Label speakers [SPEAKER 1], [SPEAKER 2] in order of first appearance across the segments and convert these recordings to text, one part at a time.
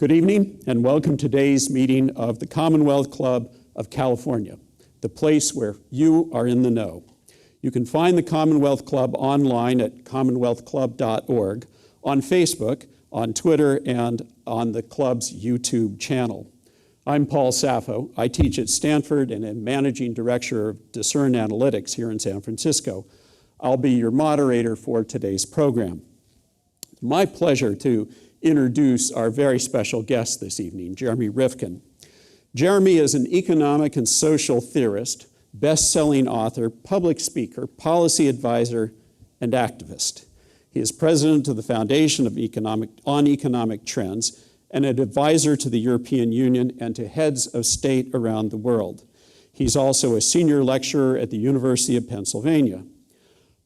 [SPEAKER 1] Good evening and welcome to today's meeting of the Commonwealth Club of California, the place where you are in the know. You can find the Commonwealth Club online at commonwealthclub.org, on Facebook, on Twitter, and on the club's YouTube channel. I'm Paul Saffo. I teach at Stanford and am Managing Director of Discern Analytics here in San Francisco. I'll be your moderator for today's program. It's my pleasure to introduce our very special guest this evening, Jeremy Rifkin. Jeremy is an economic and social theorist, best-selling author, public speaker, policy advisor, and activist. He is president of the Foundation on Economic Trends and an advisor to the European Union and to heads of state around the world. He's also a senior lecturer at the University of Pennsylvania.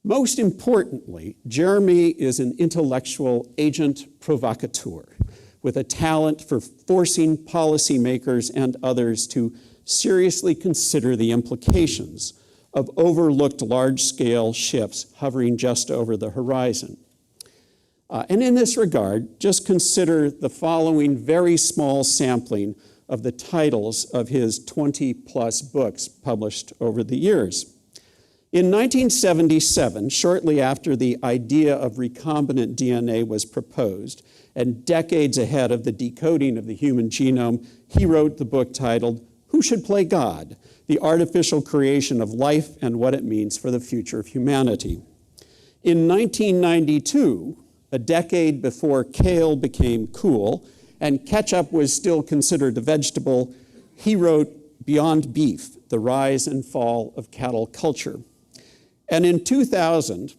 [SPEAKER 1] Most importantly, Jeremy is an intellectual agent provocateur with a talent for forcing policymakers and others to seriously consider the implications of overlooked large-scale shifts hovering just over the horizon. And in this regard, just consider the following very small sampling of the titles of his 20-plus books published over the years. In 1977, shortly after the idea of recombinant DNA was proposed, and decades ahead of the decoding of the human genome, he wrote the book titled, Who Should Play God? The Artificial Creation of Life and What It Means for the Future of Humanity. In 1992, a decade before kale became cool and ketchup was still considered a vegetable, he wrote Beyond Beef, The Rise and Fall of Cattle Culture. And in 2000,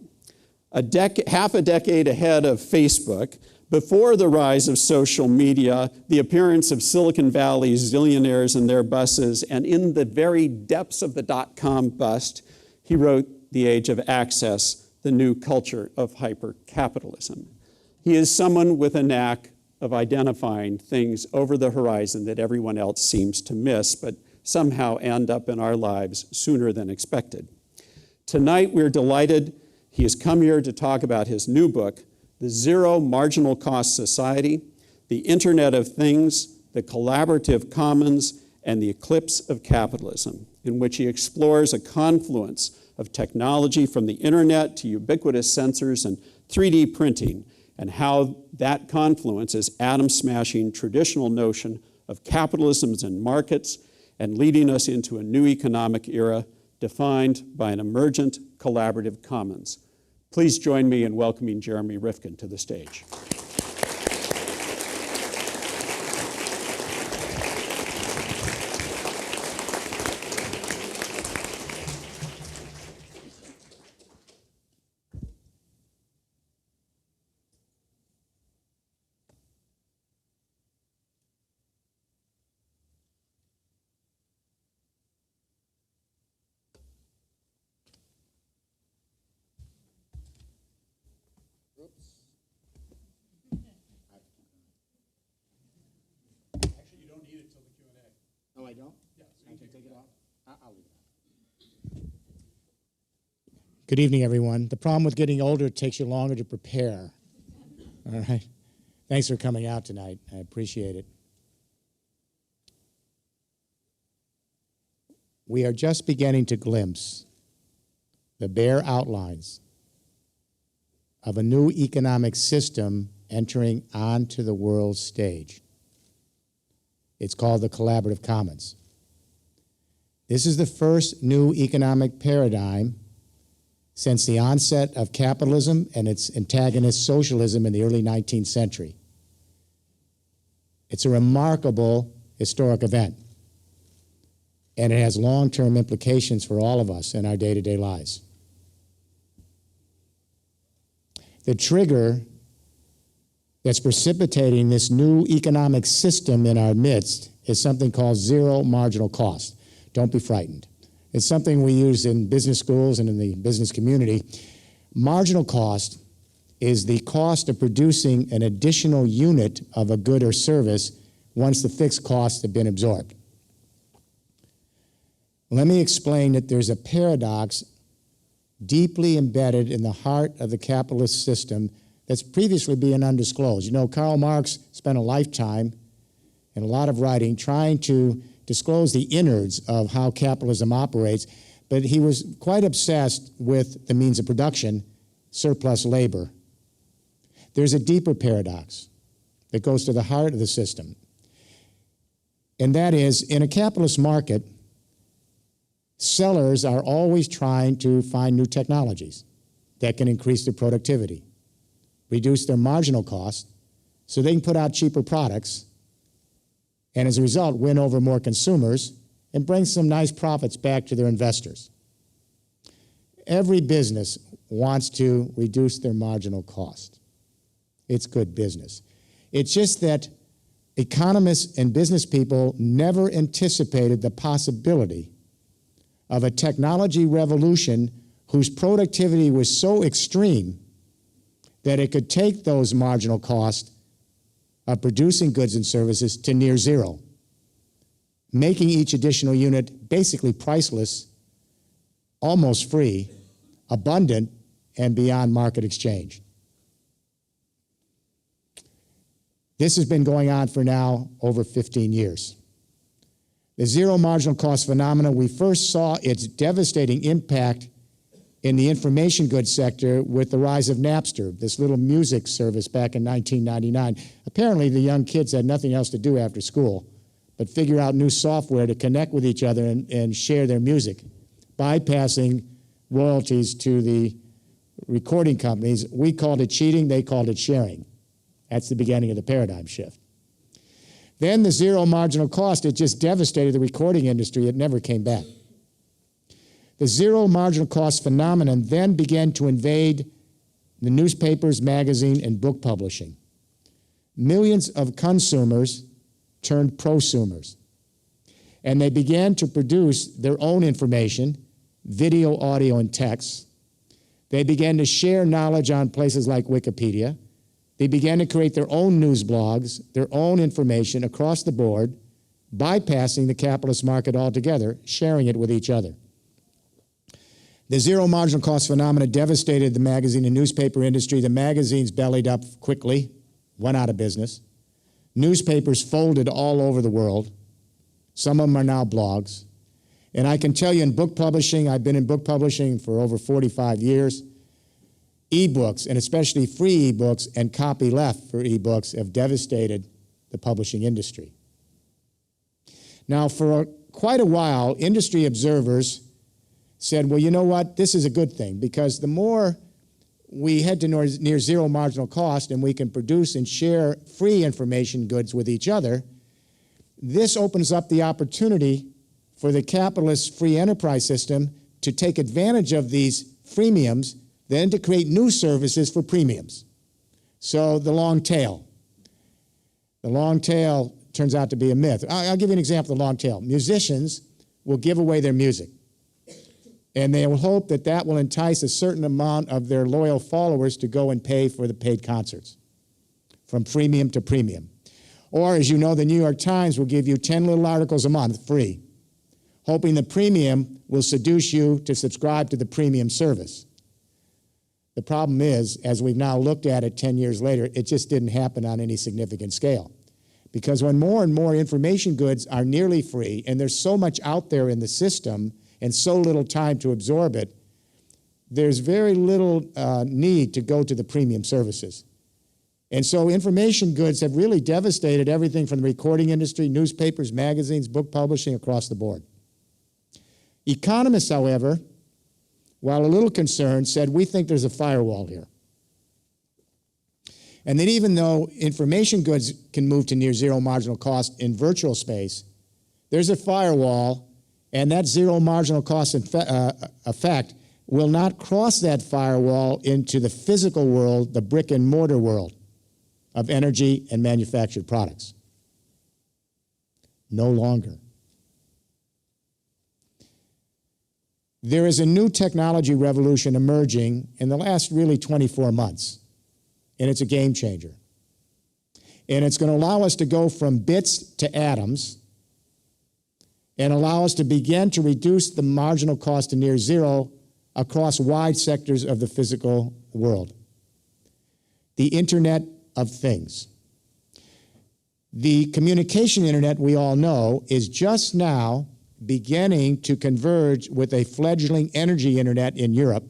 [SPEAKER 1] half a decade ahead of Facebook, before the rise of social media, the appearance of Silicon Valley's zillionaires and their buses, and in the very depths of the dot-com bust, he wrote The Age of Access, the New Culture of Hyper-Capitalism. He is someone with a knack of identifying things over the horizon that everyone else seems to miss, but somehow end up in our lives sooner than expected. Tonight, we're delighted he has come here to talk about his new book, The Zero Marginal Cost Society, the Internet of Things, the Collaborative Commons, and the Eclipse of Capitalism, in which he explores a confluence of technology from the internet to ubiquitous sensors and 3D printing, and how that confluence is atom-smashing traditional notion of capitalism and markets and leading us into a new economic era defined by an emergent collaborative commons. Please join me in welcoming Jeremy Rifkin to the stage.
[SPEAKER 2] Oh, I don't?
[SPEAKER 1] Yeah, so
[SPEAKER 2] I can take it off? I'll leave it on. Good evening, everyone. The problem with getting older, it takes you longer to prepare. All right? Thanks for coming out tonight. I appreciate it. We are just beginning to glimpse the bare outlines of a new economic system entering onto the world stage. It's called the Collaborative Commons. This is the first new economic paradigm since the onset of capitalism and its antagonist socialism in the early 19th century. It's a remarkable historic event, and it has long-term implications for all of us in our day-to-day lives. The trigger that's precipitating this new economic system in our midst is something called zero marginal cost. Don't be frightened. It's something we use in business schools and in the business community. Marginal cost is the cost of producing an additional unit of a good or service once the fixed costs have been absorbed. Let me explain that there's a paradox deeply embedded in the heart of the capitalist system that's previously been undisclosed. You know, Karl Marx spent a lifetime and a lot of writing trying to disclose the innards of how capitalism operates, but he was quite obsessed with the means of production, surplus labor. There's a deeper paradox that goes to the heart of the system, and that is, in a capitalist market, sellers are always trying to find new technologies that can increase their productivity, reduce their marginal cost, so they can put out cheaper products, and as a result, win over more consumers and bring some nice profits back to their investors. Every business wants to reduce their marginal cost. It's good business. It's just that economists and business people never anticipated the possibility of a technology revolution whose productivity was so extreme that it could take those marginal costs of producing goods and services to near zero, making each additional unit basically priceless, almost free, abundant, and beyond market exchange. This has been going on for now over 15 years. The zero marginal cost phenomenon, we first saw its devastating impact in the information goods sector with the rise of Napster, this little music service back in 1999. Apparently, the young kids had nothing else to do after school but figure out new software to connect with each other and share their music, bypassing royalties to the recording companies. We called it cheating, they called it sharing. That's the beginning of the paradigm shift. Then the zero marginal cost, it just devastated the recording industry. It never came back. The zero marginal cost phenomenon then began to invade the newspapers, magazine, and book publishing. Millions of consumers turned prosumers, and they began to produce their own information, video, audio, and text. They began to share knowledge on places like Wikipedia. They began to create their own news blogs, their own information across the board, bypassing the capitalist market altogether, sharing it with each other. The zero marginal cost phenomena devastated the magazine and newspaper industry. The magazines bellied up quickly, went out of business. Newspapers folded all over the world. Some of them are now blogs. And I can tell you in book publishing, I've been in book publishing for over 45 years, e-books, and especially free e-books and copyleft for e-books, have devastated the publishing industry. Now, for quite a while, industry observers said, well, you know what, this is a good thing, because the more we head to near zero marginal cost and we can produce and share free information goods with each other, this opens up the opportunity for the capitalist free enterprise system to take advantage of these freemiums, then to create new services for premiums. So the long tail. The long tail turns out to be a myth. I'll give you an example of the long tail. Musicians will give away their music, and they will hope that that will entice a certain amount of their loyal followers to go and pay for the paid concerts, from freemium to premium. Or, as you know, the New York Times will give you 10 little articles a month free, hoping the premium will seduce you to subscribe to the premium service. The problem is, as we've now looked at it 10 years later, it just didn't happen on any significant scale. Because when more and more information goods are nearly free, and there's so much out there in the system and so little time to absorb it, there's very little need to go to the premium services. And so information goods have really devastated everything from the recording industry, newspapers, magazines, book publishing, across the board. Economists, however, while a little concerned, said, we think there's a firewall here. And that even though information goods can move to near zero marginal cost in virtual space, there's a firewall, and that zero marginal cost effect will not cross that firewall into the physical world, the brick and mortar world of energy and manufactured products. No longer. There is a new technology revolution emerging in the last really 24 months, and it's a game changer. And it's going to allow us to go from bits to atoms and allow us to begin to reduce the marginal cost to near zero across wide sectors of the physical world. The Internet of Things. The communication internet, we all know, is just now beginning to converge with a fledgling energy internet in Europe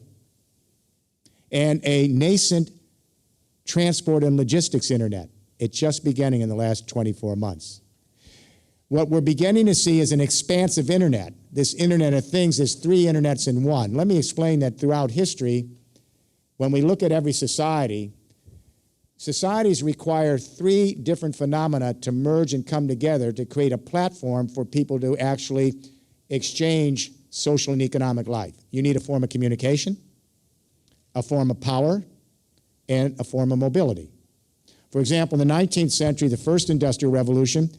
[SPEAKER 2] and a nascent transport and logistics internet. It's just beginning in the last 24 months. What we're beginning to see is an expansive internet. This Internet of Things is three internets in one. Let me explain that throughout history, when we look at every society, societies require three different phenomena to merge and come together to create a platform for people to actually exchange social and economic life. You need a form of communication, a form of power, and a form of mobility. For example, in the 19th century, the first industrial revolution,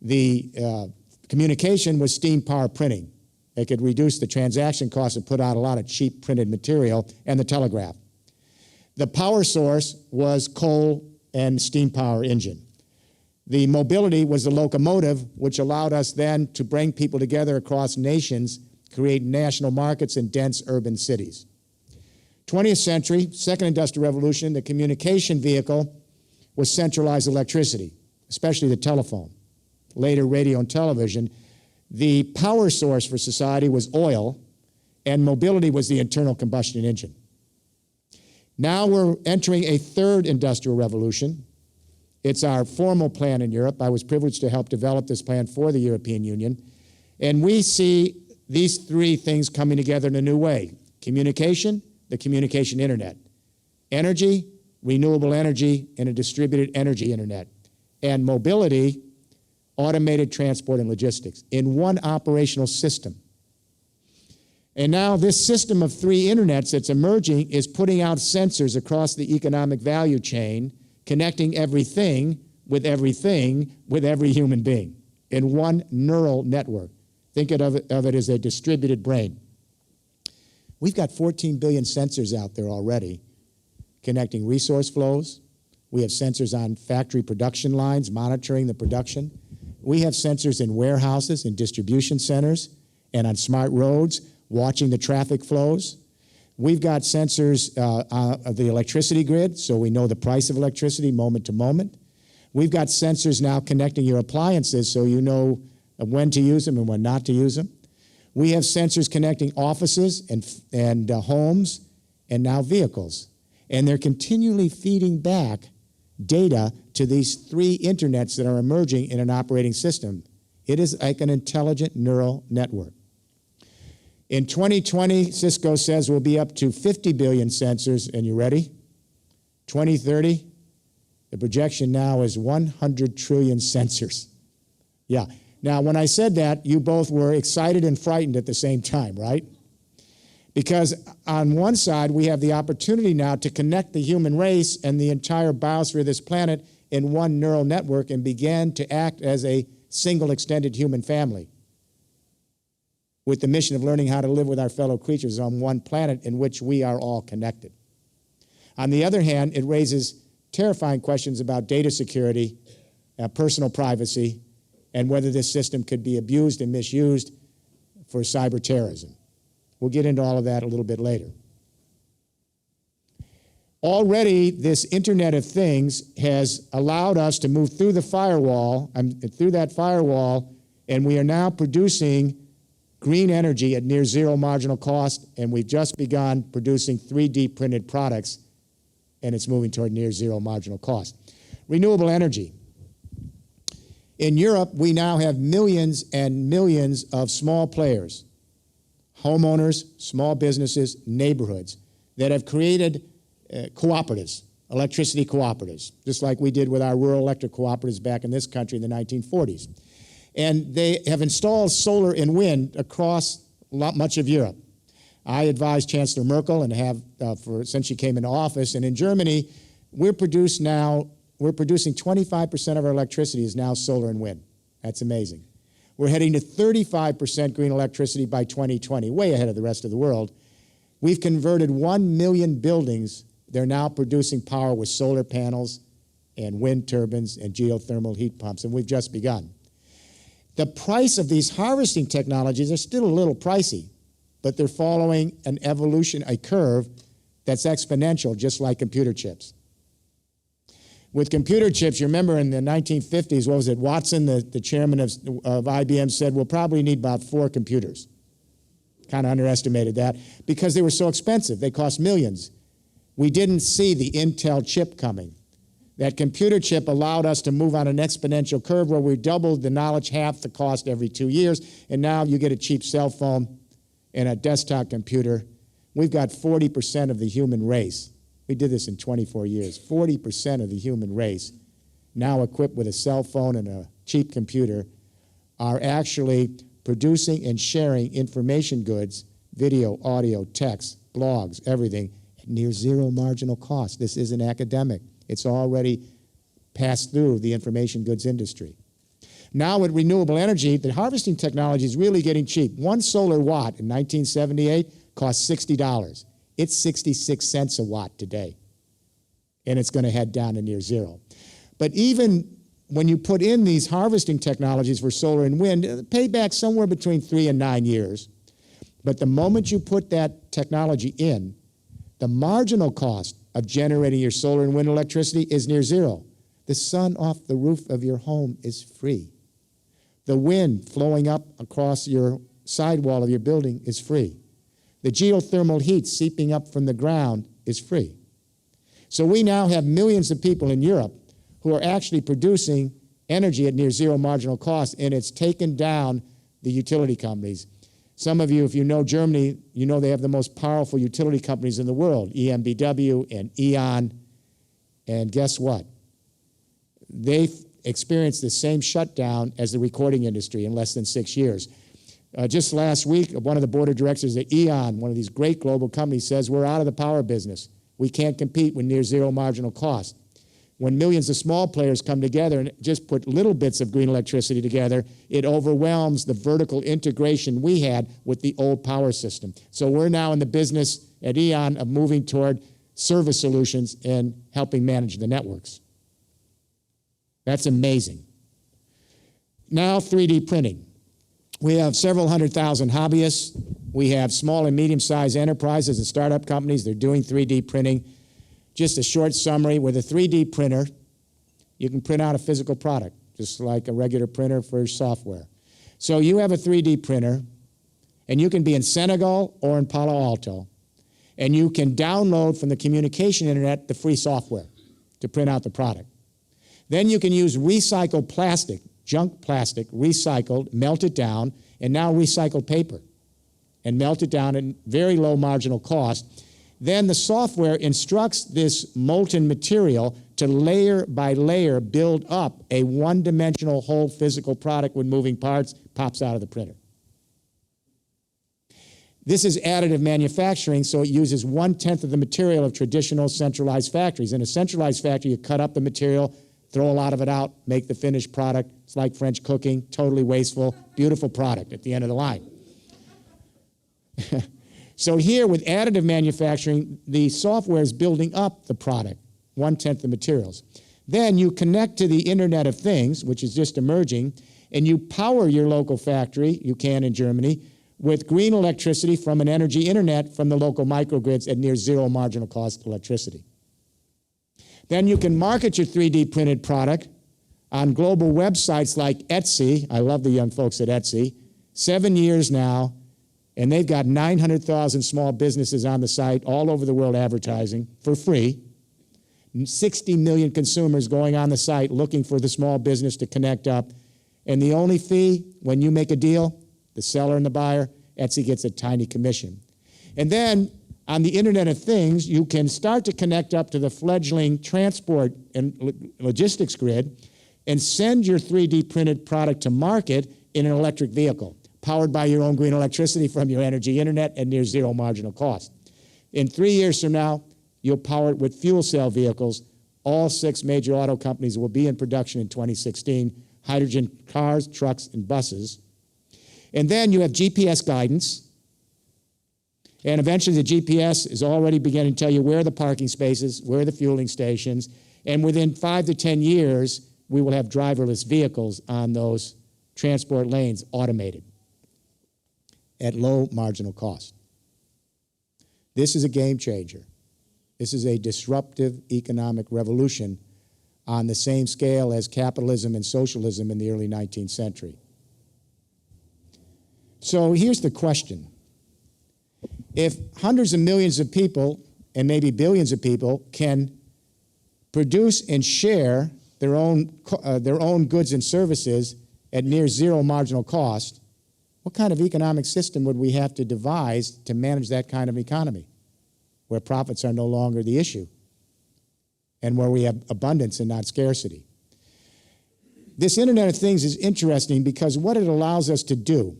[SPEAKER 2] the communication was steam power printing. It could reduce the transaction costs and put out a lot of cheap printed material, and the telegraph. The power source was coal and steam power engine. The mobility was the locomotive, which allowed us then to bring people together across nations, create national markets in dense urban cities. 20th century, second industrial revolution, the communication vehicle was centralized electricity, especially the telephone. Later, radio and television. The power source for society was oil, and mobility was the internal combustion engine. Now we're entering a third industrial revolution. It's our formal plan in Europe. I was privileged to help develop this plan for the European Union. And we see these three things coming together in a new way. Communication, the communication internet. Energy, renewable energy, and a distributed energy internet. And mobility, automated transport and logistics in one operational system. And now this system of three internets that's emerging is putting out sensors across the economic value chain, connecting everything with every human being in one neural network. Think of it as a distributed brain. We've got 14 billion sensors out there already connecting resource flows. We have sensors on factory production lines monitoring the production. We have sensors in warehouses and distribution centers and on smart roads watching the traffic flows. We've got sensors of the electricity grid, so we know the price of electricity moment to moment. We've got sensors now connecting your appliances so you know when to use them and when not to use them. We have sensors connecting offices and homes and now vehicles. And they're continually feeding back data to these three internets that are emerging in an operating system. It is like an intelligent neural network. In 2020, Cisco says we'll be up to 50 billion sensors, and you ready? 2030, the projection now is 100 trillion sensors. Yeah. Now, when I said that, you both were excited and frightened at the same time, right? Because on one side, we have the opportunity now to connect the human race and the entire biosphere of this planet in one neural network and begin to act as a single extended human family with the mission of learning how to live with our fellow creatures on one planet in which we are all connected. On the other hand, it raises terrifying questions about data security, personal privacy, and whether this system could be abused and misused for cyber terrorism. We'll get into all of that a little bit later. Already, this Internet of Things has allowed us to move through the firewall, and we are now producing green energy at near zero marginal cost, and we've just begun producing 3D printed products, and it's moving toward near zero marginal cost. Renewable energy. In Europe, we now have millions and millions of small players, homeowners, small businesses, neighborhoods that have created cooperatives, electricity cooperatives, just like we did with our rural electric cooperatives back in this country in the 1940s. And they have installed solar and wind across much of Europe. I advised Chancellor Merkel and have since she came into office. And in Germany, we're producing 25% of our electricity is now solar and wind. That's amazing. We're heading to 35% green electricity by 2020, way ahead of the rest of the world. We've converted 1 million buildings. They're now producing power with solar panels and wind turbines and geothermal heat pumps, and we've just begun. The price of these harvesting technologies are still a little pricey, but they're following an evolution, a curve that's exponential, just like computer chips. With computer chips, you remember in the 1950s, what was it, Watson, the chairman of IBM, said we'll probably need about 4 computers. Kind of underestimated that because they were so expensive. They cost millions. We didn't see the Intel chip coming. That computer chip allowed us to move on an exponential curve where we doubled the knowledge, half the cost every 2 years, and now you get a cheap cell phone and a desktop computer. We've got 40% of the human race. We did this in 24 years. 40% of the human race, now equipped with a cell phone and a cheap computer, are actually producing and sharing information goods, video, audio, text, blogs, everything, at near zero marginal cost. This isn't academic. It's already passed through the information goods industry. Now with renewable energy, the harvesting technology is really getting cheap. 1 solar watt in 1978 cost $60. It's 66 cents a watt today, and it's going to head down to near zero. But even when you put in these harvesting technologies for solar and wind, payback somewhere between 3 and 9 years. But the moment you put that technology in, the marginal cost of generating your solar and wind electricity is near zero. The sun off the roof of your home is free. The wind flowing up across your sidewall of your building is free. The geothermal heat seeping up from the ground is free. So we now have millions of people in Europe who are actually producing energy at near zero marginal cost, and it's taken down the utility companies. Some of you, if you know Germany, you know they have the most powerful utility companies in the world, EMBW and E.ON, and guess what? They've experienced the same shutdown as the recording industry in less than 6 years. Just last week, one of the board of directors at E.ON, one of these great global companies, says we're out of the power business. We can't compete with near zero marginal cost. When millions of small players come together and just put little bits of green electricity together, it overwhelms the vertical integration we had with the old power system. So we're now in the business at E.ON of moving toward service solutions and helping manage the networks. That's amazing. Now 3D printing. We have several 100,000 hobbyists. We have small and medium-sized enterprises and startup companies. They're doing 3D printing. Just a short summary, with a 3D printer, you can print out a physical product, just like a regular printer for software. So you have a 3D printer, and you can be in Senegal or in Palo Alto, and you can download from the communication internet the free software to print out the product. Then you can use recycled plastic, junk plastic, recycled, melt it down, and now recycled paper, and melt it down at very low marginal cost. Then the software instructs this molten material to layer by layer build up a one-dimensional whole physical product with moving parts, pops out of the printer. This is additive manufacturing, so it uses 1/10 of the material of traditional centralized factories. In a centralized factory, you cut up the material, throw a lot of it out, make the finished product. It's like French cooking, totally wasteful, beautiful product at the end of the line. So here with additive manufacturing, the software is building up the product, 1/10 the materials. Then you connect to the Internet of Things, which is just emerging, and you power your local factory, you can in Germany, with green electricity from an energy internet from the local microgrids at near zero marginal cost electricity. Then you can market your 3D printed product on global websites like Etsy. I love the young folks at Etsy. 7 years now, and they've got 900,000 small businesses on the site all over the world advertising for free. 60 million consumers going on the site looking for the small business to connect up. And the only fee, when you make a deal, the seller and the buyer, Etsy gets a tiny commission. And then on the Internet of Things, you can start to connect up to the fledgling transport and logistics grid and send your 3D printed product to market in an electric vehicle, powered by your own green electricity from your energy internet at near zero marginal cost. In 3 years from now, you'll power it with fuel cell vehicles. All 6 major auto companies will be in production in 2016, hydrogen cars, trucks, and buses. And then you have GPS guidance. And eventually the GPS is already beginning to tell you where are the parking spaces, where are the fueling stations. And within 5 to 10 years, we will have driverless vehicles on those transport lanes, automated, at low marginal cost. This is a game changer. This is a disruptive economic revolution on the same scale as capitalism and socialism in the early 19th century. So here's the question. If hundreds of millions of people, and maybe billions of people, can produce and share their own goods and services at near zero marginal cost, what kind of economic system would we have to devise to manage that kind of economy, where profits are no longer the issue and where we have abundance and not scarcity? This Internet of Things is interesting because what it allows us to do,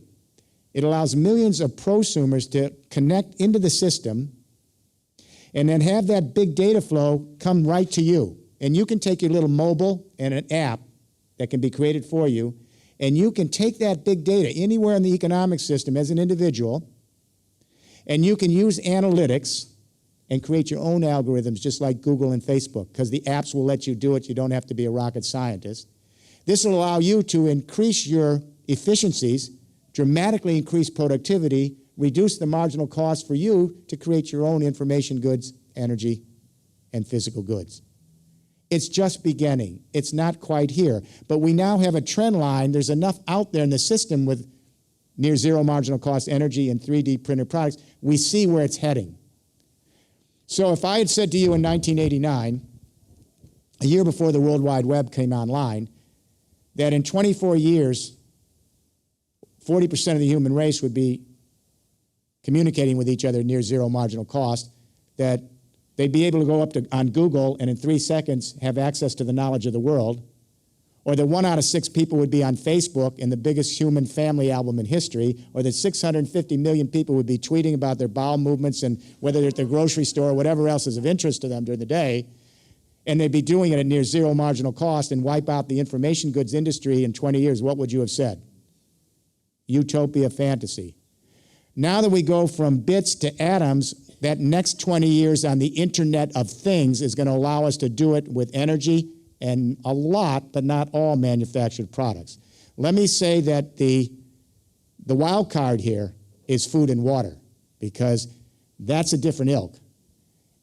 [SPEAKER 2] it allows millions of prosumers to connect into the system and then have that big data flow come right to you. And you can take your little mobile and an app that can be created for you, and you can take that big data anywhere in the economic system as an individual, and you can use analytics and create your own algorithms just like Google and Facebook, because the apps will let you do it. You don't have to be a rocket scientist. This will allow you to increase your efficiencies, dramatically increase productivity, reduce the marginal cost for you to create your own information goods, energy, and physical goods. It's just beginning. It's not quite here. But we now have a trend line. There's enough out there in the system with near zero marginal cost energy and 3D printed products. We see where it's heading. So if I had said to you in 1989, a year before the World Wide Web came online, that in 24 years, 40% of the human race would be communicating with each other near zero marginal cost, that they'd be able to go up on Google and in 3 seconds have access to the knowledge of the world, or that 1 out of 6 people would be on Facebook in the biggest human family album in history, or that 650 million people would be tweeting about their bowel movements and whether they're at the grocery store or whatever else is of interest to them during the day, and they'd be doing it at near zero marginal cost and wipe out the information goods industry in 20 years, what would you have said? Utopia, fantasy. Now that we go from bits to atoms, that next 20 years on the Internet of Things is going to allow us to do it with energy and a lot, but not all, manufactured products. Let me say that the wild card here is food and water, because that's a different ilk.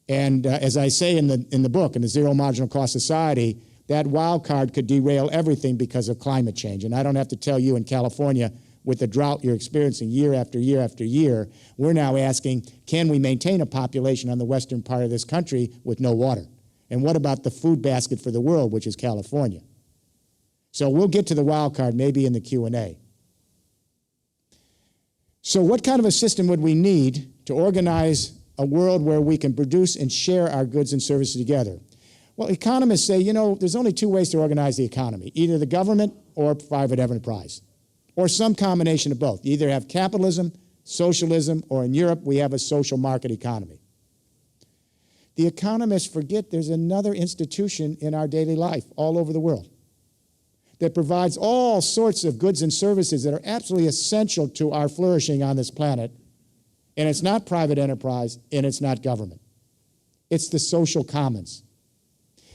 [SPEAKER 2] And as I say in the book, in the Zero Marginal Cost Society, that wild card could derail everything because of climate change. And I don't have to tell you in California, with the drought you're experiencing year after year after year, we're now asking, can we maintain a population on the western part of this country with no water? And what about the food basket for the world, which is California? So we'll get to the wild card maybe in the Q&A. So what kind of a system would we need to organize a world where we can produce and share our goods and services together? Well, economists say, you know, there's only 2 ways to organize the economy, either the government or private enterprise, or some combination of both. You either have capitalism, socialism, or in Europe, we have a social market economy. The economists forget there's another institution in our daily life all over the world that provides all sorts of goods and services that are absolutely essential to our flourishing on this planet, and it's not private enterprise, and it's not government. It's the social commons.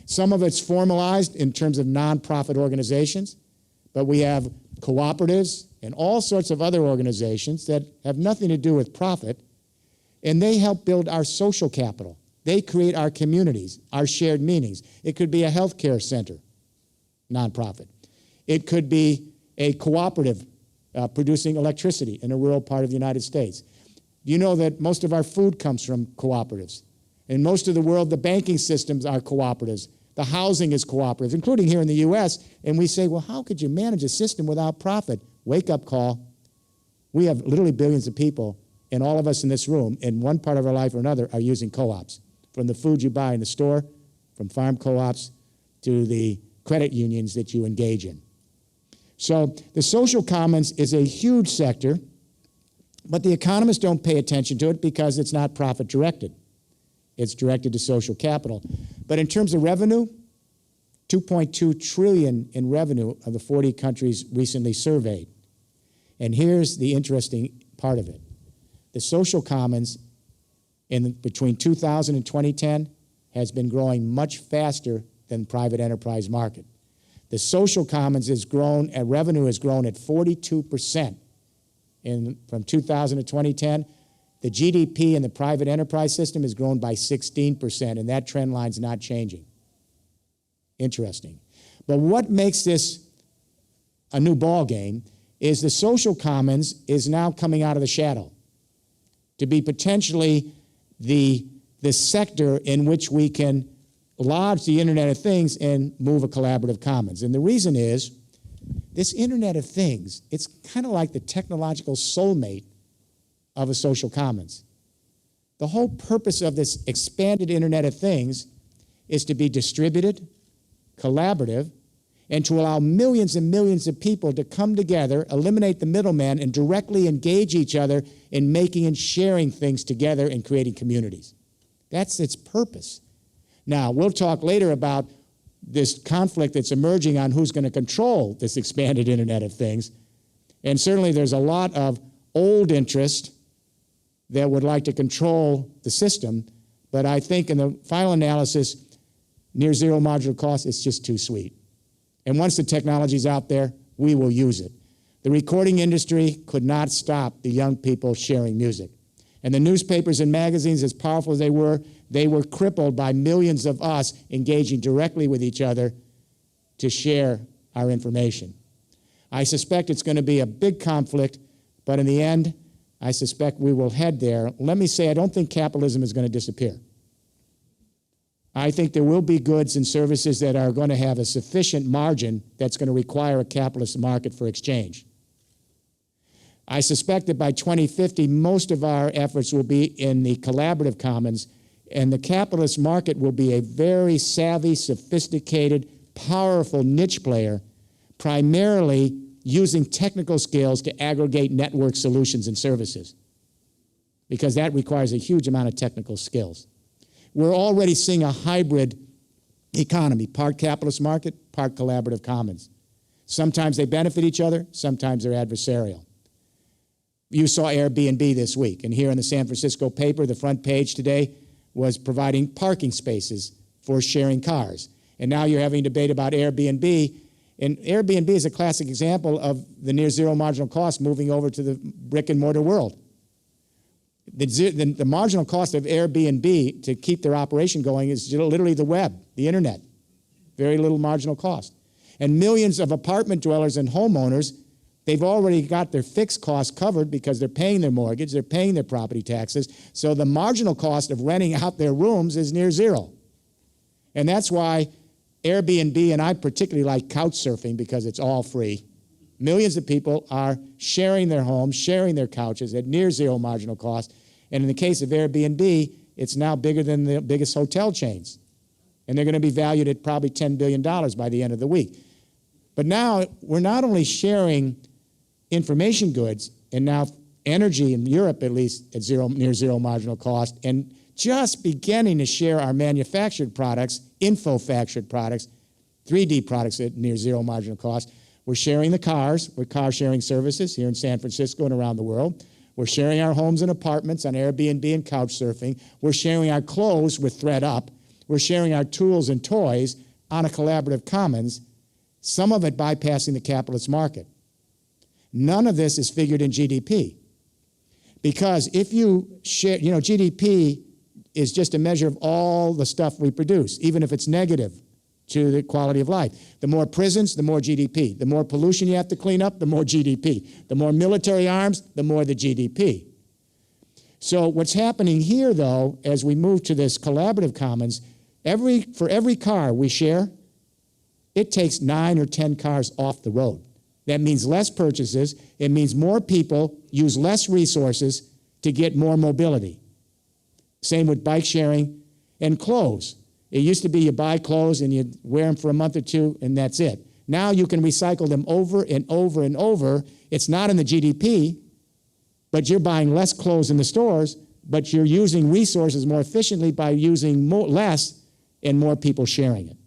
[SPEAKER 2] Some of it's formalized in terms of nonprofit organizations, but we have cooperatives and all sorts of other organizations that have nothing to do with profit, and they help build our social capital. They create our communities, our shared meanings. It could be a healthcare center, nonprofit. It could be a cooperative producing electricity in a rural part of the United States. You know that most of our food comes from cooperatives. In most of the world, the banking systems are cooperatives. The housing is cooperative, including here in the U.S. And we say, well, how could you manage a system without profit? Wake up call. We have literally billions of people, and all of us in this room, in one part of our life or another, are using co-ops. From the food you buy in the store, from farm co-ops, to the credit unions that you engage in. So the social commons is a huge sector, but the economists don't pay attention to it because it's not profit directed. It's directed to social capital. But in terms of revenue, 2.2 trillion in revenue of the 40 countries recently surveyed. And here's the interesting part of it. The social commons between 2000 and 2010 has been growing much faster than the private enterprise market. The social commons has grown, and revenue has grown at 42% from 2000 to 2010. The GDP in the private enterprise system has grown by 16%, and that trend line's not changing. Interesting. But what makes this a new ball game is the social commons is now coming out of the shadow to be potentially the sector in which we can lodge the Internet of Things and move a collaborative commons. And the reason is this Internet of Things, it's kind of like the technological soulmate of a social commons. The whole purpose of this expanded Internet of Things is to be distributed, collaborative, and to allow millions and millions of people to come together, eliminate the middleman, and directly engage each other in making and sharing things together and creating communities. That's its purpose. Now, we'll talk later about this conflict that's emerging on who's going to control this expanded Internet of Things. And certainly there's a lot of old interest that would like to control the system, but I think in the final analysis, near zero marginal cost, it's just too sweet. And once the technology's out there, we will use it. The recording industry could not stop the young people sharing music. And the newspapers and magazines, as powerful as they were crippled by millions of us engaging directly with each other to share our information. I suspect it's going to be a big conflict, but in the end, I suspect we will head there. Let me say, I don't think capitalism is going to disappear. I think there will be goods and services that are going to have a sufficient margin that's going to require a capitalist market for exchange. I suspect that by 2050, most of our efforts will be in the collaborative commons, and the capitalist market will be a very savvy, sophisticated, powerful niche player, primarily using technical skills to aggregate network solutions and services, because that requires a huge amount of technical skills. We're already seeing a hybrid economy, part capitalist market, part collaborative commons. Sometimes they benefit each other, sometimes they're adversarial. You saw Airbnb this week, and here in the San Francisco paper, the front page today was providing parking spaces for sharing cars. And now you're having a debate about Airbnb, and Airbnb is a classic example of the near zero marginal cost moving over to the brick and mortar world. The marginal cost of Airbnb to keep their operation going is literally the web, the internet. Very little marginal cost. And millions of apartment dwellers and homeowners, they've already got their fixed costs covered because they're paying their mortgage, they're paying their property taxes, so the marginal cost of renting out their rooms is near zero. And that's why Airbnb, and I particularly like couch surfing because it's all free. Millions of people are sharing their homes, sharing their couches at near zero marginal cost. And in the case of Airbnb, it's now bigger than the biggest hotel chains. And they're going to be valued at probably $10 billion by the end of the week. But now we're not only sharing information goods, and now energy in Europe at least at near zero marginal cost, and just beginning to share our manufactured products, info-factured products, 3D products at near zero marginal cost. We're sharing the cars with car sharing services here in San Francisco and around the world. We're sharing our homes and apartments on Airbnb and couch surfing. We're sharing our clothes with ThreadUp. We're sharing our tools and toys on a collaborative commons, some of it bypassing the capitalist market. None of this is figured in GDP. Because if you share, GDP is just a measure of all the stuff we produce, even if it's negative to the quality of life. The more prisons, the more GDP. The more pollution you have to clean up, the more GDP. The more military arms, the more the GDP. So what's happening here, though, as we move to this collaborative commons, for every car we share, it takes 9 or 10 cars off the road. That means less purchases. It means more people use less resources to get more mobility. Same with bike sharing and clothes. It used to be you buy clothes and you wear them for a month or two and that's it. Now you can recycle them over and over and over. It's not in the GDP, but you're buying less clothes in the stores, but you're using resources more efficiently by using less and more people sharing it.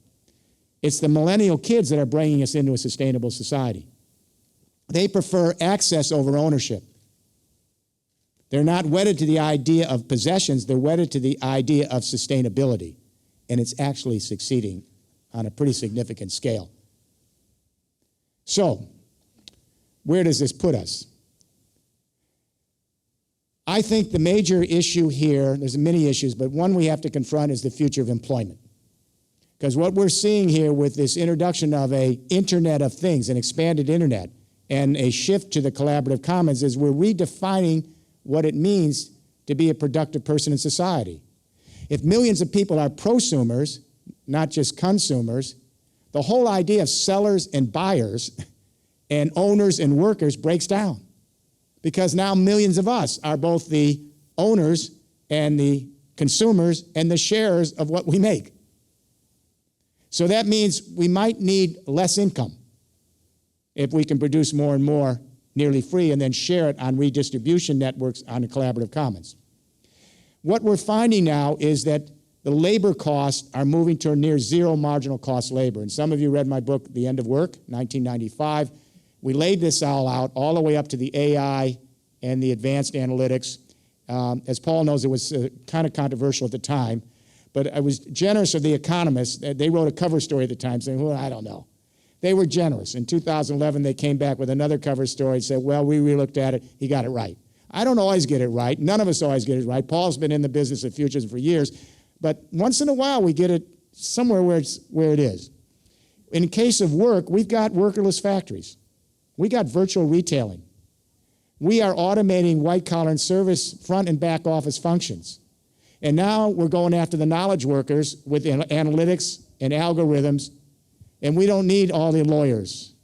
[SPEAKER 2] It's the millennial kids that are bringing us into a sustainable society. They prefer access over ownership. They're not wedded to the idea of possessions, they're wedded to the idea of sustainability. And it's actually succeeding on a pretty significant scale. So, where does this put us? I think the major issue here, there's many issues, but one we have to confront is the future of employment. Because what we're seeing here with this introduction of a Internet of Things, an expanded Internet, and a shift to the collaborative commons is we're redefining what it means to be a productive person in society. If millions of people are prosumers, not just consumers, the whole idea of sellers and buyers and owners and workers breaks down. Because now millions of us are both the owners and the consumers and the sharers of what we make. So that means we might need less income if we can produce more and more nearly free and then share it on redistribution networks on the collaborative commons. What we're finding now is that the labor costs are moving toward near zero marginal cost labor. And some of you read my book, The End of Work, 1995. We laid this all out all the way up to the AI and the advanced analytics. As Paul knows, it was kind of controversial at the time, but I was generous of The Economist. They wrote a cover story at the time saying, well, I don't know. They were generous. In 2011, they came back with another cover story and said, well, we re-looked at it. He got it right. I don't always get it right. None of us always get it right. Paul's been in the business of futures for years. But once in a while, we get it somewhere where it is. In the case of work, we've got workerless factories. We got virtual retailing. We are automating white-collar and service front and back office functions. And now we're going after the knowledge workers with analytics and algorithms, and we don't need all the lawyers.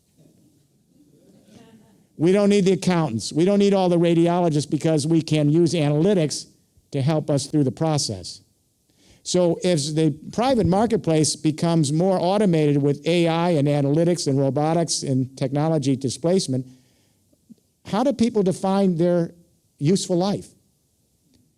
[SPEAKER 2] We don't need the accountants. We don't need all the radiologists because we can use analytics to help us through the process. So as the private marketplace becomes more automated with AI and analytics and robotics and technology displacement, how do people define their useful life?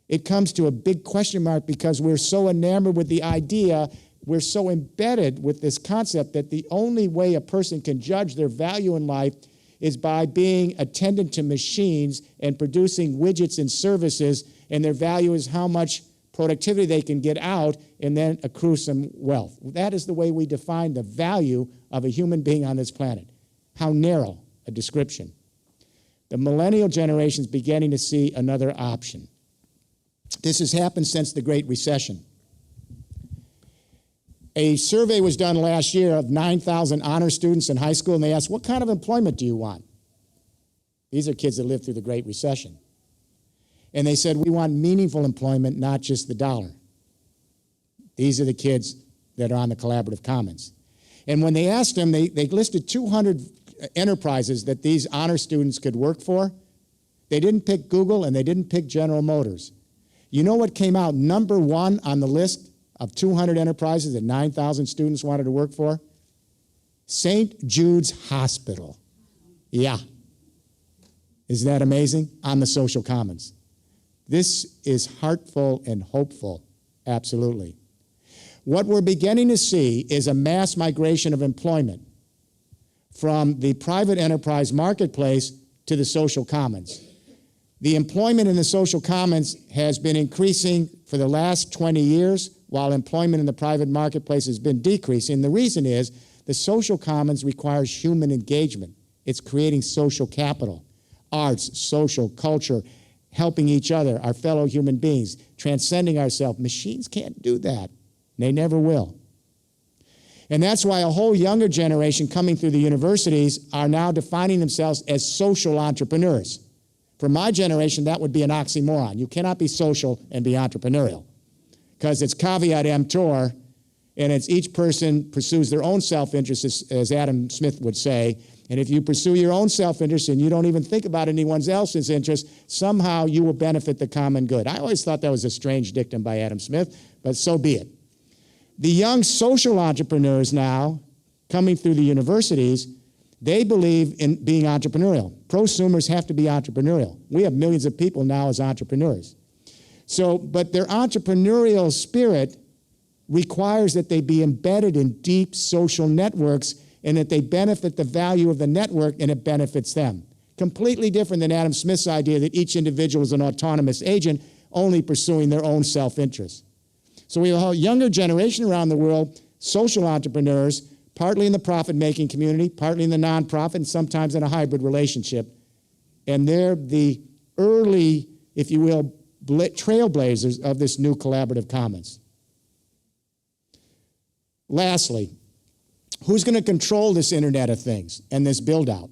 [SPEAKER 2] It comes to a big question mark because we're so enamored with the idea, we're so embedded with this concept that the only way a person can judge their value in life is by being attendant to machines and producing widgets and services, and their value is how much productivity they can get out and then accrue some wealth. That is the way we define the value of a human being on this planet. How narrow a description. The millennial generation is beginning to see another option. This has happened since the Great Recession. A survey was done last year of 9,000 honor students in high school, and they asked, what kind of employment do you want? These are kids that lived through the Great Recession. And they said, we want meaningful employment, not just the dollar. These are the kids that are on the collaborative commons. And when they asked them, they listed 200 enterprises that these honor students could work for. They didn't pick Google and they didn't pick General Motors. You know what came out number one on the list of 200 enterprises that 9,000 students wanted to work for? St. Jude's Hospital. Yeah. Isn't that amazing? On the social commons. This is heartful and hopeful, absolutely. What we're beginning to see is a mass migration of employment from the private enterprise marketplace to the social commons. The employment in the social commons has been increasing for the last 20 years, while employment in the private marketplace has been decreasing. The reason is the social commons requires human engagement. It's creating social capital, arts, social, culture, helping each other, our fellow human beings, transcending ourselves. Machines can't do that. They never will. And that's why a whole younger generation coming through the universities are now defining themselves as social entrepreneurs. For my generation, that would be an oxymoron. You cannot be social and be entrepreneurial because it's caveat emptor, and it's each person pursues their own self-interest, as Adam Smith would say. And if you pursue your own self-interest and you don't even think about anyone else's interest, somehow you will benefit the common good. I always thought that was a strange dictum by Adam Smith, but so be it. The young social entrepreneurs now, coming through the universities, they believe in being entrepreneurial. Prosumers have to be entrepreneurial. We have millions of people now as entrepreneurs. So, but their entrepreneurial spirit requires that they be embedded in deep social networks and that they benefit the value of the network and it benefits them. Completely different than Adam Smith's idea that each individual is an autonomous agent only pursuing their own self-interest. So we have a younger generation around the world, social entrepreneurs, partly in the profit-making community, partly in the nonprofit, and sometimes in a hybrid relationship. And they're the early, if you will, trailblazers of this new collaborative commons. Lastly, who's going to control this Internet of Things and this build-out?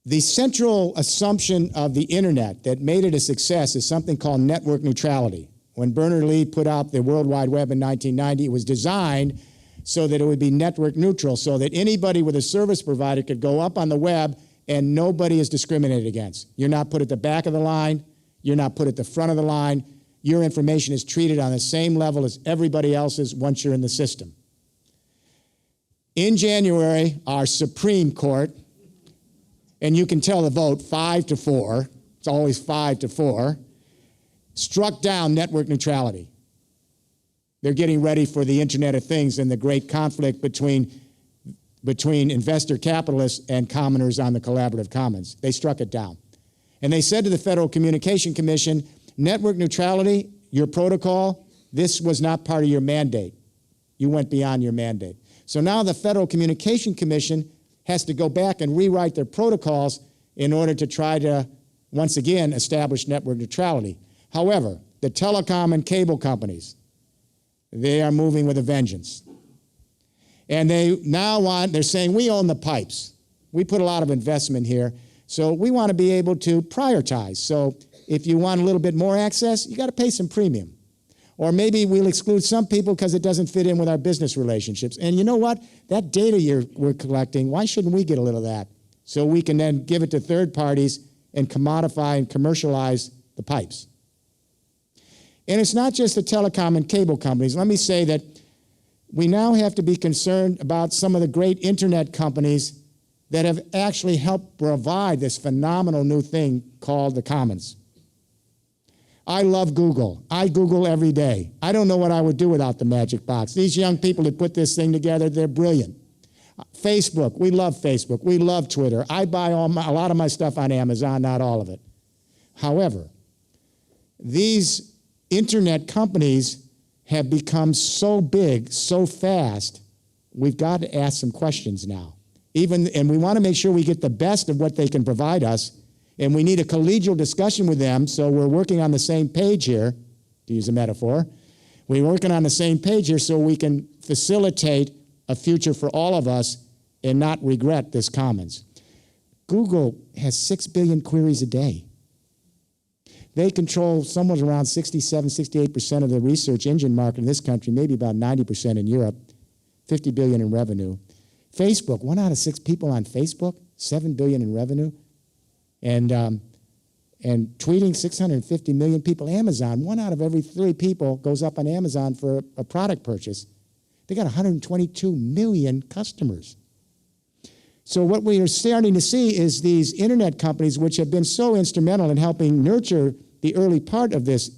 [SPEAKER 2] The central assumption of the Internet that made it a success is something called network neutrality. When Berners-Lee put out the World Wide Web in 1990, it was designed so that it would be network neutral, so that anybody with a service provider could go up on the web and nobody is discriminated against. You're not put at the back of the line. You're not put at the front of the line. Your information is treated on the same level as everybody else's once you're in the system. In January, our Supreme Court, and you can tell the vote 5-4, it's always 5-4, struck down network neutrality. They're getting ready for the Internet of Things and the great conflict between investor capitalists and commoners on the collaborative commons. They struck it down. And they said to the Federal Communication Commission, network neutrality, your protocol, this was not part of your mandate. You went beyond your mandate. So now the Federal Communication Commission has to go back and rewrite their protocols in order to try to, once again, establish network neutrality. However, the telecom and cable companies, they are moving with a vengeance. And they now they're saying, we own the pipes. We put a lot of investment here, so we want to be able to prioritize. So if you want a little bit more access, you got to pay some premium. Or maybe we'll exclude some people because it doesn't fit in with our business relationships. And you know what? That data we're collecting, why shouldn't we get a little of that? So we can then give it to third parties and commodify and commercialize the pipes. And it's not just the telecom and cable companies. Let me say that we now have to be concerned about some of the great internet companies that have actually helped provide this phenomenal new thing called the commons. I love Google. I Google every day. I don't know what I would do without the magic box. These young people that put this thing together, they're brilliant. Facebook, we love Facebook. We love Twitter. I buy a lot of my stuff on Amazon, not all of it. However, these internet companies have become so big, so fast, we've got to ask some questions now. And we want to make sure we get the best of what they can provide us, and we need a collegial discussion with them, so we're working on the same page here, to use a metaphor. We're working on the same page here so we can facilitate a future for all of us and not regret this commons. Google has 6 billion queries a day. They control somewhere around 67, 68% of the research engine market in this country, maybe about 90% in Europe, 50 billion in revenue. Facebook, 1 out of 6 people on Facebook, 7 billion in revenue. And tweeting, 650 million people. Amazon, 1 out of every 3 people goes up on Amazon for a product purchase. They got 122 million customers. So what we are starting to see is these internet companies, which have been so instrumental in helping nurture the early part of this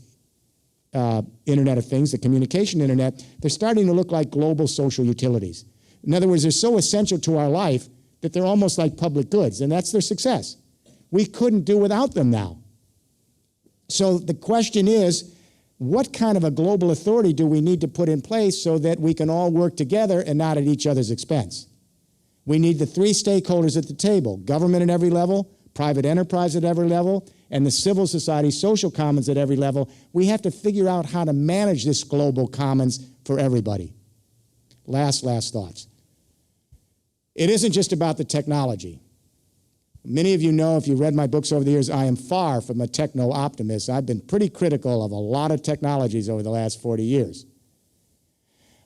[SPEAKER 2] Internet of Things, the communication internet, they're starting to look like global social utilities. In other words, they're so essential to our life that they're almost like public goods, and that's their success. We couldn't do without them now. So the question is, what kind of a global authority do we need to put in place so that we can all work together and not at each other's expense? We need the 3 stakeholders at the table: government at every level, private enterprise at every level, and the civil society social commons at every level. We have to figure out how to manage this global commons for everybody. Last thoughts. It isn't just about the technology. Many of you know, if you've read my books over the years, I am far from a techno-optimist. I've been pretty critical of a lot of technologies over the last 40 years.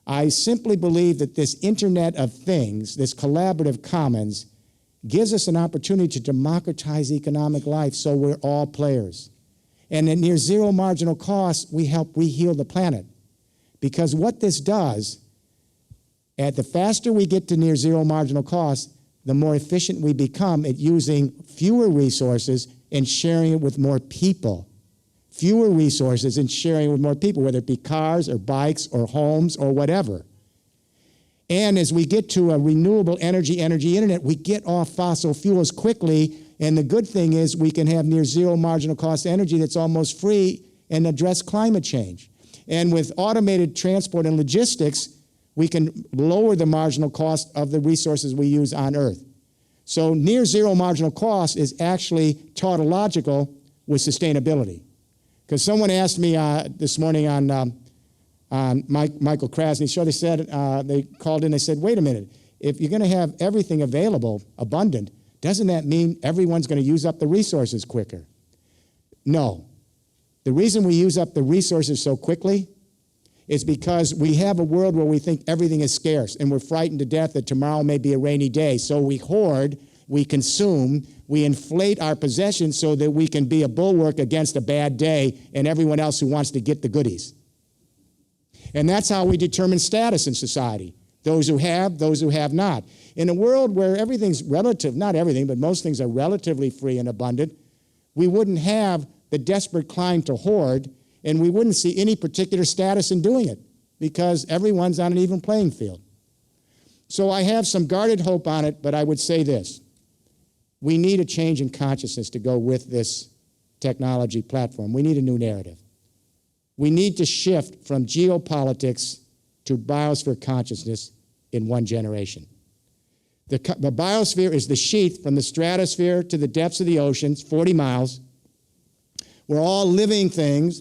[SPEAKER 2] I simply believe that this Internet of Things, this collaborative commons, gives us an opportunity to democratize economic life so we're all players. And at near zero marginal cost, we heal the planet. Because what this does, the faster we get to near zero marginal cost, the more efficient we become at using fewer resources and sharing it with more people. Fewer resources and sharing it with more people, whether it be cars or bikes or homes or whatever. And as we get to a renewable energy internet, we get off fossil fuels quickly, and the good thing is we can have near zero marginal cost energy that's almost free and address climate change. And with automated transport and logistics, we can lower the marginal cost of the resources we use on Earth. So near zero marginal cost is actually tautological with sustainability. Because someone asked me this morning on on Michael Krasny's show. They said, they called in, they said, wait a minute, if you're going to have everything available, abundant, doesn't that mean everyone's going to use up the resources quicker? No. The reason we use up the resources so quickly is because we have a world where we think everything is scarce and we're frightened to death that tomorrow may be a rainy day. So we hoard, we consume, we inflate our possessions so that we can be a bulwark against a bad day and everyone else who wants to get the goodies. And that's how we determine status in society. Those who have not. In a world where everything's relative, not everything, but most things are relatively free and abundant, we wouldn't have the desperate climb to hoard, and we wouldn't see any particular status in doing it because everyone's on an even playing field. So I have some guarded hope on it, but I would say this. We need a change in consciousness to go with this technology platform. We need a new narrative. We need to shift from geopolitics to biosphere consciousness in one generation. The biosphere is the sheath from the stratosphere to the depths of the oceans, 40 miles, where all living beings,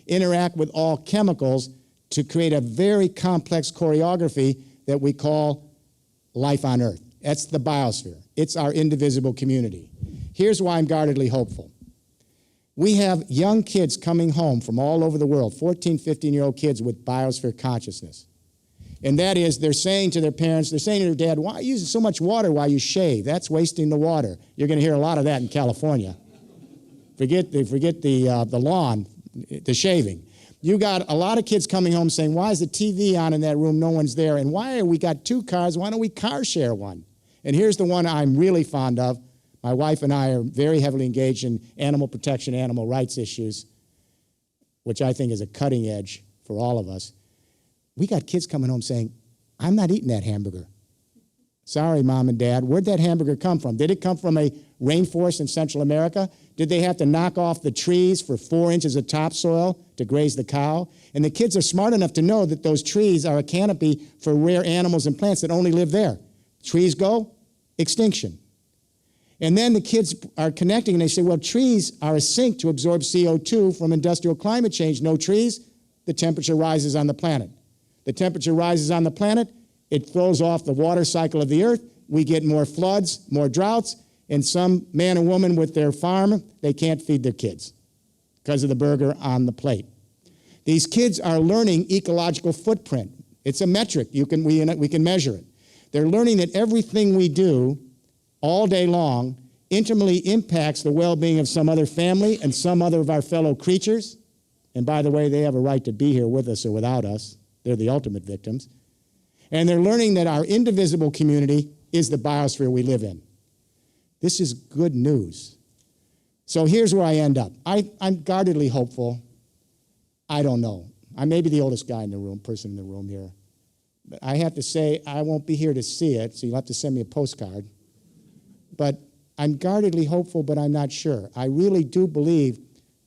[SPEAKER 2] interact with all chemicals to create a very complex choreography that we call life on Earth. That's the biosphere. It's our indivisible community. Here's why I'm guardedly hopeful. We have young kids coming home from all over the world, 14, 15-year-old kids with biosphere consciousness. And that is, they're saying to their parents, they're saying to their dad, why are you using so much water while you shave? That's wasting the water. You're going to hear a lot of that in California. Forget the lawn, the shaving. You got a lot of kids coming home saying, why is the TV on in that room? No one's there. And why are we got two cars? Why don't we car share one? And here's the one I'm really fond of. My wife and I are very heavily engaged in animal protection, animal rights issues, which I think is a cutting edge for all of us. We got kids coming home saying, I'm not eating that hamburger. Sorry, Mom and Dad. Where'd that hamburger come from? Did it come from a rainforest in Central America? Did they have to knock off the trees for 4 inches of topsoil to graze the cow? And the kids are smart enough to know that those trees are a canopy for rare animals and plants that only live there. Trees go, extinction. And then the kids are connecting and they say, well, trees are a sink to absorb CO2 from industrial climate change. No trees, the temperature rises on the planet. The temperature rises on the planet, it throws off the water cycle of the earth. We get more floods, more droughts, and some man and woman with their farm, they can't feed their kids because of the burger on the plate. These kids are learning ecological footprint. It's a metric. We can measure it. They're learning that everything we do all day long intimately impacts the well-being of some other family and some other of our fellow creatures. And by the way, they have a right to be here with us or without us. They're the ultimate victims. And they're learning that our indivisible community is the biosphere we live in. This is good news. So here's where I end up. I'm guardedly hopeful. I don't know. I may be the oldest guy in the room, person in the room here. But I have to say, I won't be here to see it, so you'll have to send me a postcard. But I'm guardedly hopeful, but I'm not sure. I really do believe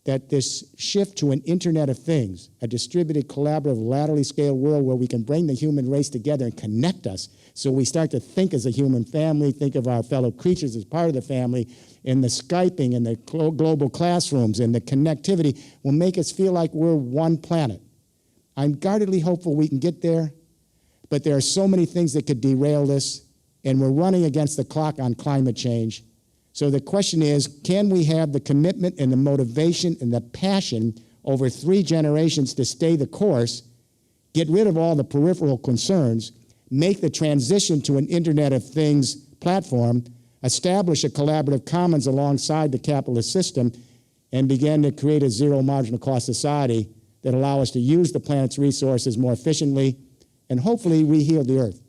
[SPEAKER 2] that this shift to an Internet of Things, a distributed, collaborative, laterally scaled world where we can bring the human race together and connect us so we start to think as a human family, think of our fellow creatures as part of the family, and the Skyping and the global classrooms and the connectivity will make us feel like we're one planet. I'm guardedly hopeful we can get there, but there are so many things that could derail this, and we're running against the clock on climate change. So the question is, can we have the commitment and the motivation and the passion over 3 generations to stay the course, get rid of all the peripheral concerns, make the transition to an Internet of Things platform, establish a collaborative commons alongside the capitalist system, and begin to create a zero marginal cost society that allow us to use the planet's resources more efficiently and hopefully reheal the earth.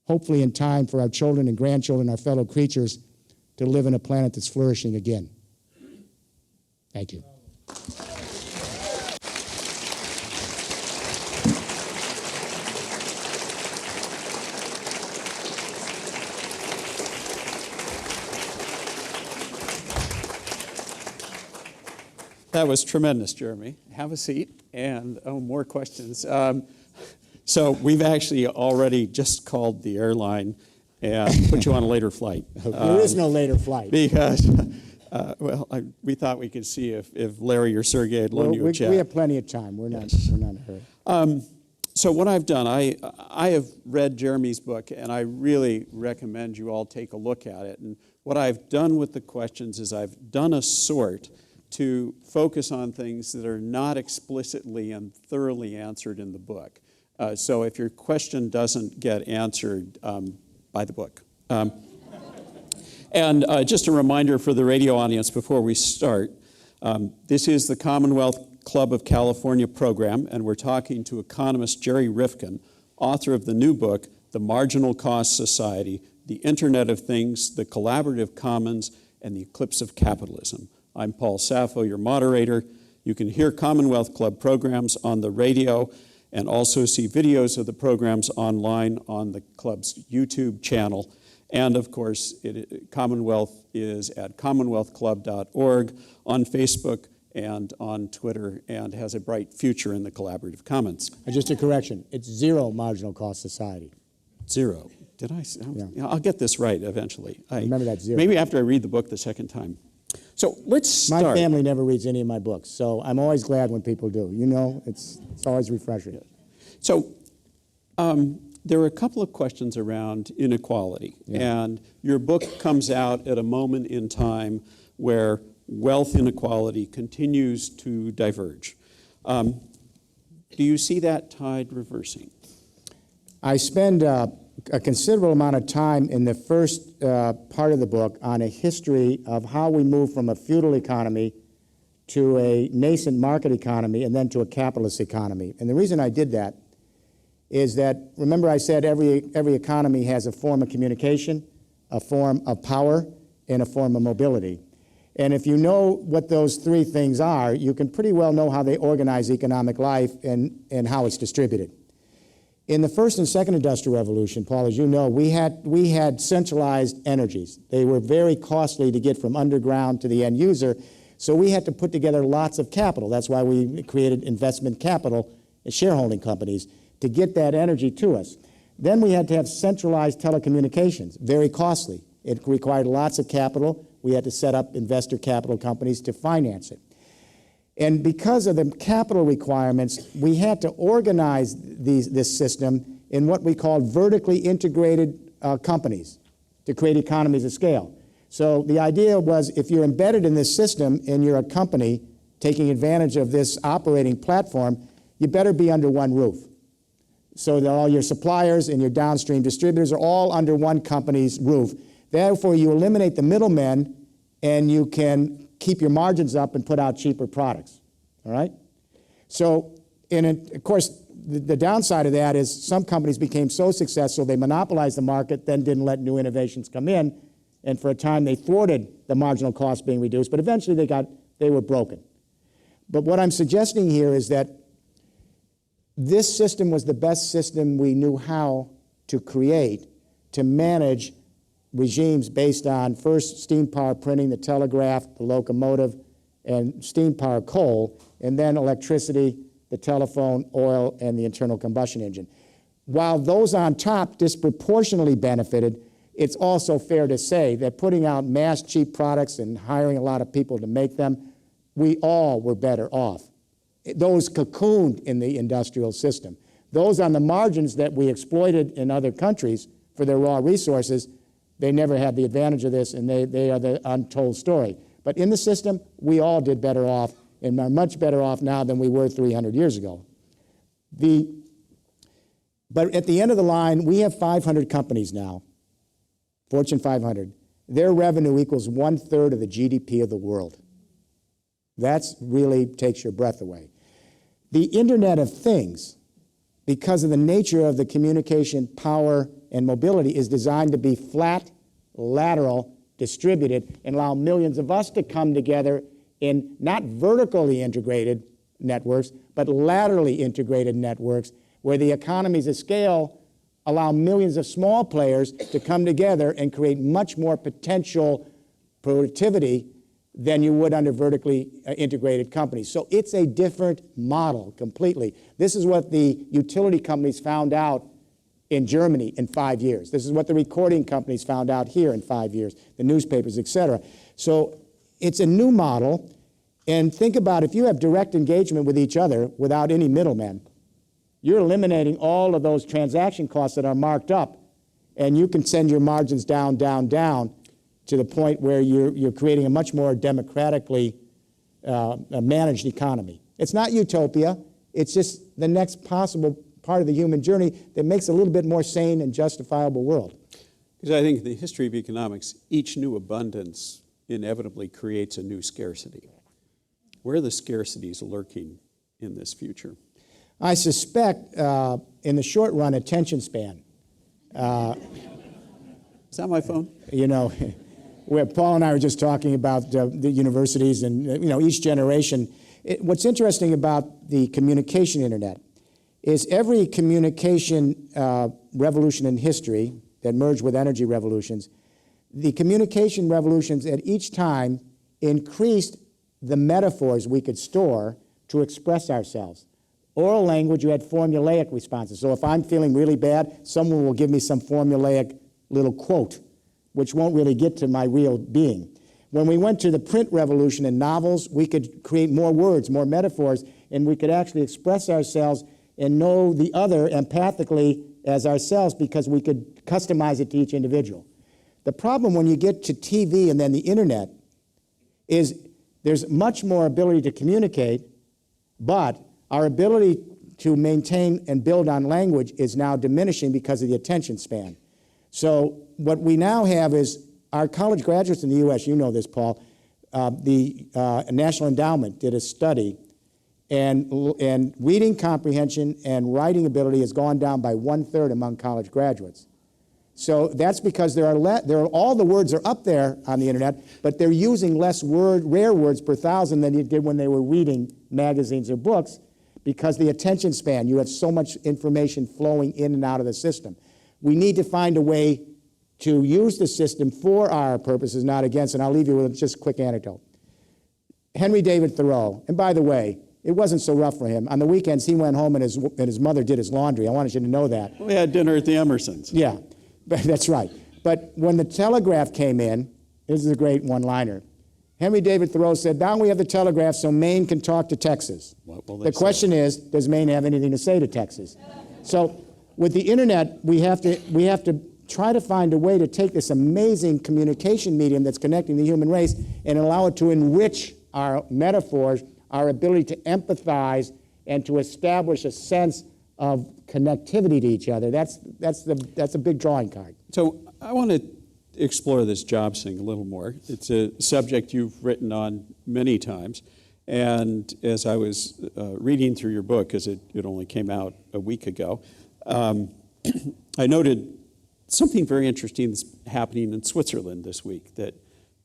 [SPEAKER 2] Hopefully in time for our children and grandchildren, our fellow creatures, to live in a planet that's flourishing again. Thank you.
[SPEAKER 1] That was tremendous, Jeremy. Have a seat, and more questions. So we've actually already just called the airline and put you on a later flight.
[SPEAKER 2] There is no later flight.
[SPEAKER 1] Because We thought we could see if Larry or Sergey had loaned you a check.
[SPEAKER 2] We have plenty of time. We're not in a hurry.
[SPEAKER 1] So what I've done, I have read Jeremy's book, and I really recommend you all take a look at it. And what I've done with the questions is I've done a sort to focus on things that are not explicitly and thoroughly answered in the book. So if your question doesn't get answered, buy the book. And just a reminder for the radio audience before we start, this is the Commonwealth Club of California program, and we're talking to economist Jerry Rifkin, author of the new book, The Marginal Cost Society, The Internet of Things, The Collaborative Commons, and the Eclipse of Capitalism. I'm Paul Saffo, your moderator. You can hear Commonwealth Club programs on the radio and also see videos of the programs online on the club's YouTube channel. And of course, Commonwealth is at commonwealthclub.org, on Facebook and on Twitter, and has a bright future in the collaborative commons.
[SPEAKER 2] Just a correction, it's zero marginal cost society.
[SPEAKER 1] Zero. Did I?
[SPEAKER 2] Yeah.
[SPEAKER 1] I'll get this right eventually.
[SPEAKER 2] Remember that zero.
[SPEAKER 1] Maybe after I read the book the second time. So let's start.
[SPEAKER 2] My family never reads any of my books, so I'm always glad when people do. You know, it's always refreshing.
[SPEAKER 1] So there are a couple of questions around inequality, and your book comes out at a moment in time where wealth inequality continues to diverge. Do you see that tide reversing?
[SPEAKER 2] I spend a considerable amount of time in the first part of the book on a history of how we moved from a feudal economy to a nascent market economy and then to a capitalist economy. And the reason I did that is that, remember I said every economy has a form of communication, a form of power, and a form of mobility. And if you know what those three things are, you can pretty well know how they organize economic life and how it's distributed. In the first and second industrial revolution, Paul, as you know, we had centralized energies. They were very costly to get from underground to the end user, so we had to put together lots of capital. That's why we created investment capital and shareholding companies to get that energy to us. Then we had to have centralized telecommunications, very costly. It required lots of capital. We had to set up investor capital companies to finance it. And because of the capital requirements, we had to organize this system in what we called vertically integrated companies to create economies of scale. So the idea was, if you're embedded in this system and you're a company taking advantage of this operating platform, you better be under one roof. So that all your suppliers and your downstream distributors are all under one company's roof. Therefore, you eliminate the middlemen and you can keep your margins up and put out cheaper products, all right? So, of course, the downside of that is some companies became so successful, they monopolized the market, then didn't let new innovations come in, and for a time they thwarted the marginal cost being reduced, but eventually they were broken. But what I'm suggesting here is that this system was the best system we knew how to create to manage regimes based on first steam power printing, the telegraph, the locomotive, and steam power coal, and then electricity, the telephone, oil, and the internal combustion engine. While those on top disproportionately benefited, it's also fair to say that putting out mass cheap products and hiring a lot of people to make them, we all were better off. Those cocooned in the industrial system. Those on the margins that we exploited in other countries for their raw resources, they never had the advantage of this, and they are the untold story. But in the system, we all did better off and are much better off now than we were 300 years ago. But at the end of the line, we have 500 companies now, Fortune 500. Their revenue equals 1/3 of the GDP of the world. That's really takes your breath away. The Internet of Things, because of the nature of the communication, power, and mobility, is designed to be flat, lateral, distributed, and allow millions of us to come together in not vertically integrated networks, but laterally integrated networks, where the economies of scale allow millions of small players to come together and create much more potential productivity than you would under vertically integrated companies. So it's a different model completely. This is what the utility companies found out in Germany in 5 years. This is what the recording companies found out here in 5 years, the newspapers, et cetera. So it's a new model. And think about if you have direct engagement with each other without any middlemen, you're eliminating all of those transaction costs that are marked up, and you can send your margins down, down, down to the point where you're creating a much more democratically managed economy. It's not utopia. It's just the next possible part of the human journey that makes a little bit more sane and justifiable world.
[SPEAKER 1] Because I think in the history of economics, each new abundance inevitably creates a new scarcity. Where are the scarcities lurking in this future?
[SPEAKER 2] I suspect, in the short run, attention span.
[SPEAKER 1] Is that my phone?
[SPEAKER 2] You know, where Paul and I were just talking about the universities and, each generation. What's interesting about the communication internet is every communication revolution in history that merged with energy revolutions, the communication revolutions at each time increased the metaphors we could store to express ourselves. Oral language, you had formulaic responses. So if I'm feeling really bad, someone will give me some formulaic little quote, which won't really get to my real being. When we went to the print revolution in novels, we could create more words, more metaphors, and we could actually express ourselves and know the other empathically as ourselves because we could customize it to each individual. The problem when you get to TV and then the internet is there's much more ability to communicate, but our ability to maintain and build on language is now diminishing because of the attention span. So what we now have is our college graduates in the U.S., you know this, Paul, the National Endowment did a study, and reading comprehension and writing ability has gone down by 1/3 among college graduates. So that's because all the words are up there on the internet, but they're using less rare words per thousand than you did when they were reading magazines or books, because the attention span, you have so much information flowing in and out of the system. We need to find a way to use the system for our purposes, not against, and I'll leave you with just a quick anecdote. Henry David Thoreau, and by the way, it wasn't so rough for him. On the weekends, he went home and his mother did his laundry. I wanted you to know that.
[SPEAKER 1] We had dinner at the Emersons.
[SPEAKER 2] Yeah. That's right. But when the telegraph came in, this is a great one-liner. Henry David Thoreau said, now we have the telegraph so Maine can talk to Texas. The question is, does Maine have anything to say to Texas? So with the internet, we have to try to find a way to take this amazing communication medium that's connecting the human race and allow it to enrich our metaphors, our ability to empathize, and to establish a sense of connectivity to each other. That's a big drawing card.
[SPEAKER 1] So I want to explore this jobs thing a little more. It's a subject you've written on many times. And as I was reading through your book, because it only came out a week ago, I noted something very interesting that's happening in Switzerland this week that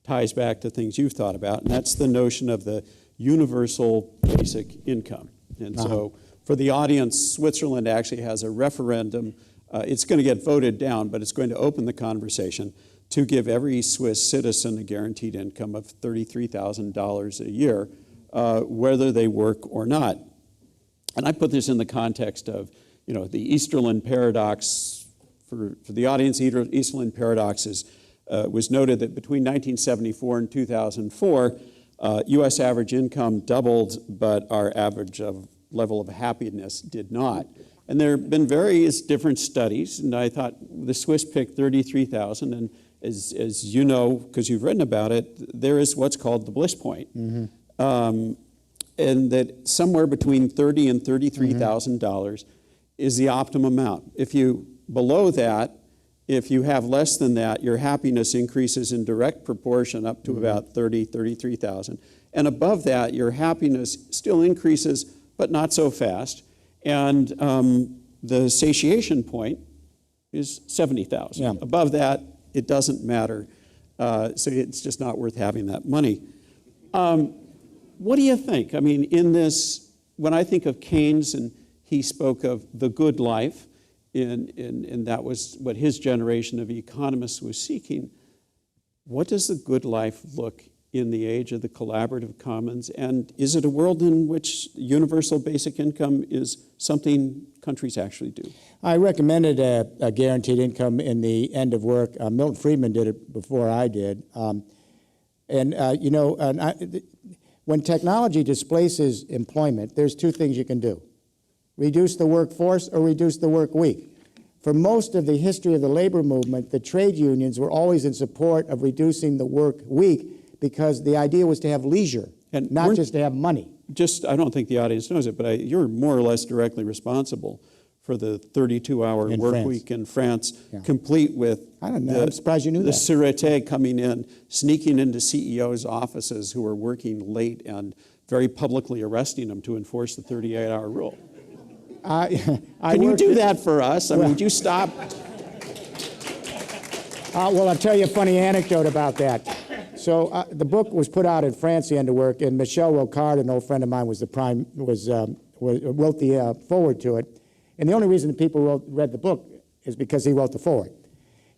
[SPEAKER 1] ties back to things you've thought about, and that's the notion of the universal basic income. And so for the audience, Switzerland actually has a referendum. It's going to get voted down, but it's going to open the conversation to give every Swiss citizen a guaranteed income of $33,000 a year, whether they work or not. And I put this in the context of, the Easterlin paradox. For the audience, Easterlin paradox was noted that between 1974 and 2004, U.S. average income doubled, but our average level of happiness did not. And there have been various different studies, and I thought the Swiss picked 33,000, and as you know, because you've written about it, there is what's called the bliss point. And that somewhere between $30,000 and $33,000 is the optimum amount. Below that, if you have less than that, your happiness increases in direct proportion up to about 33,000. And above that, your happiness still increases, but not so fast. And the satiation point is 70,000.
[SPEAKER 2] Yeah.
[SPEAKER 1] Above that, it doesn't matter. So it's just not worth having that money. What do you think? I mean, in this, when I think of Keynes, and he spoke of the good life, and that was what his generation of economists was seeking. What does the good life look in the age of the collaborative commons? And is it a world in which universal basic income is something countries actually do?
[SPEAKER 2] I recommended a guaranteed income in the end of work. Milton Friedman did it before I did. And, when technology displaces employment, there's two things you can do. Reduce the workforce or reduce the work week. For most of the history of the labor movement, the trade unions were always in support of reducing the work week because the idea was to have leisure, and not just to have money.
[SPEAKER 1] I don't think the audience knows it, but you're more or less directly responsible for the 32-hour work week in France, complete with
[SPEAKER 2] I don't know. I'm surprised you knew
[SPEAKER 1] the
[SPEAKER 2] that.
[SPEAKER 1] Sûreté coming in, sneaking into CEOs' offices who were working late and very publicly arresting them to enforce the 38-hour rule. Can you do that for us? I mean, would you stop?
[SPEAKER 2] Well, I'll tell you a funny anecdote about that. So the book was put out in France, The End of Work, and Michel Rocard, an old friend of mine, wrote the forward to it. And the only reason that people read the book is because he wrote the forward.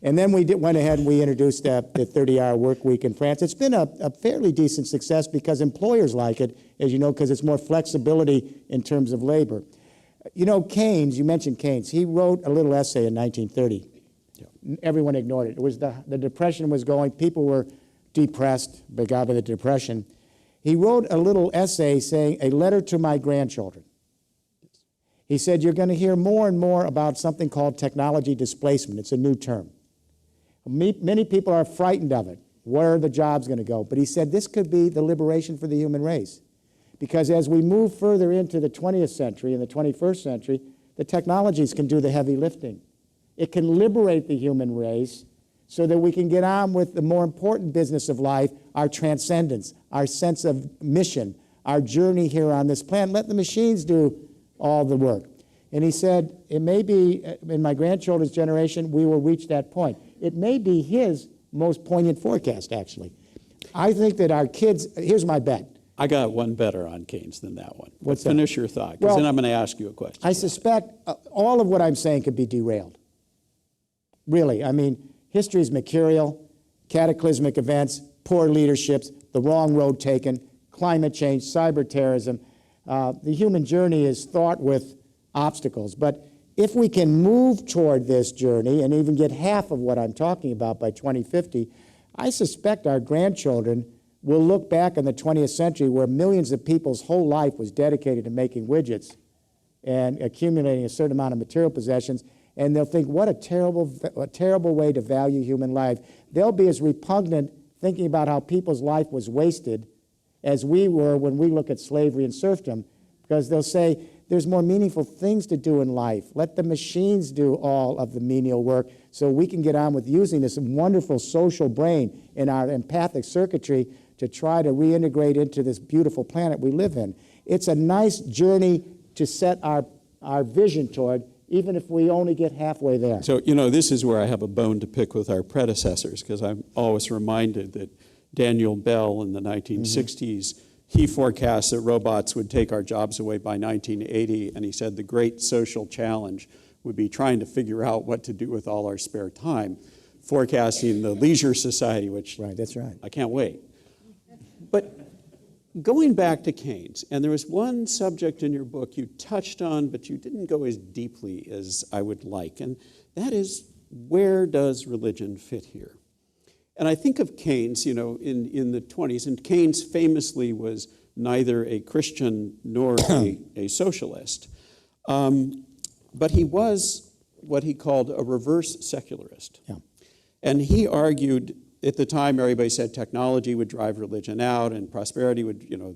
[SPEAKER 2] And then we went ahead and we introduced the 30-hour work week in France. It's been a fairly decent success because employers like it, as you know, because it's more flexibility in terms of labor. You know, Keynes, you mentioned Keynes. He wrote a little essay in 1930. Yeah. Everyone ignored it. It was the Depression was going. People were depressed by the Depression. He wrote a little essay saying, "A letter to my grandchildren." He said, you're going to hear more and more about something called technology displacement. It's a new term. Many people are frightened of it. Where are the jobs going to go? But he said this could be the liberation for the human race. Because as we move further into the 20th century and the 21st century, the technologies can do the heavy lifting. It can liberate the human race so that we can get on with the more important business of life, our transcendence, our sense of mission, our journey here on this planet. Let the machines do all the work. And he said, it may be, in my grandchildren's generation, we will reach that point. It may be his most poignant forecast, actually. I think that our kids, here's my bet.
[SPEAKER 1] I got one better on Keynes than that one.
[SPEAKER 2] What's that?
[SPEAKER 1] Finish your thought, because then I'm going to ask you a question.
[SPEAKER 2] I suspect all of what I'm saying could be derailed. Really, I mean, history is mercurial, cataclysmic events, poor leaderships, the wrong road taken, climate change, cyber terrorism. The human journey is fraught with obstacles. But if we can move toward this journey and even get half of what I'm talking about by 2050, I suspect our grandchildren will look back in the 20th century where millions of people's whole life was dedicated to making widgets and accumulating a certain amount of material possessions, and they'll think, what a terrible way to value human life. They'll be as repugnant thinking about how people's life was wasted as we were when we look at slavery and serfdom, because they'll say, there's more meaningful things to do in life. Let the machines do all of the menial work so we can get on with using this wonderful social brain in our empathic circuitry to try to reintegrate into this beautiful planet we live in. It's a nice journey to set our vision toward, even if we only get halfway there.
[SPEAKER 1] So, you know, this is where I have a bone to pick with our predecessors, because I'm always reminded that Daniel Bell in the 1960s, he forecast that robots would take our jobs away by 1980, and he said the great social challenge would be trying to figure out what to do with all our spare time, forecasting the leisure society, which
[SPEAKER 2] Right, that's right.
[SPEAKER 1] I can't wait. But going back to Keynes, and there was one subject in your book you touched on, but you didn't go as deeply as I would like, and that is, where does religion fit here? And I think of Keynes, you know, in the 20s, and Keynes famously was neither a Christian nor a socialist, but he was what he called a reverse secularist. Yeah. And he argued, at the time, everybody said technology would drive religion out, and prosperity would, you know,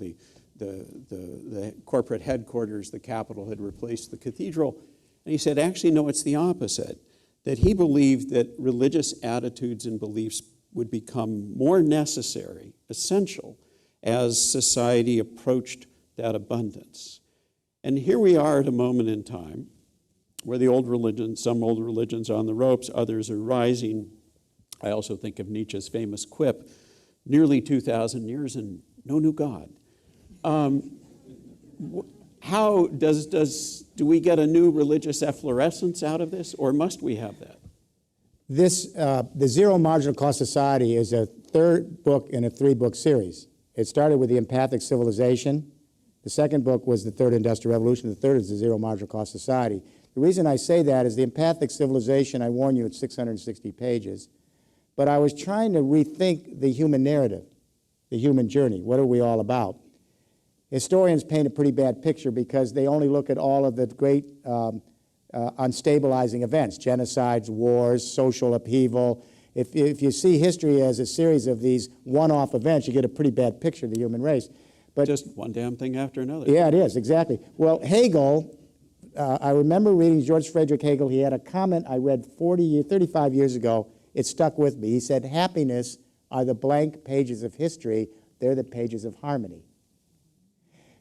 [SPEAKER 1] the corporate headquarters, the capital had replaced the cathedral. And he said, actually, no, it's the opposite, that he believed that religious attitudes and beliefs would become more necessary, essential, as society approached that abundance. And here we are at a moment in time where the old religions, some old religions are on the ropes, others are rising. I also think of Nietzsche's famous quip, nearly 2,000 years and no new God. How do we get a new religious efflorescence out of this, or must we have that?
[SPEAKER 2] This, the Zero Marginal Cost Society is a third book in a three-book series. It started with the Empathic Civilization. The second book was the Third Industrial Revolution. The third is the Zero Marginal Cost Society. The reason I say that is the Empathic Civilization, I warn you, it's 660 pages. But I was trying to rethink the human narrative. the human journey. What are we all about? Historians paint a pretty bad picture because they only look at all of the great unstabilizing events, genocides, wars, social upheaval. If you see history as a series of these one-off events, you get a pretty bad picture of the human race. But
[SPEAKER 1] Just one damn thing after another.
[SPEAKER 2] yeah, it is, exactly. Well, Hegel, I remember reading George Friedrich Hegel. He had a comment I read 35 years ago. It stuck with me. He said, happiness are the blank pages of history. They're the pages of harmony.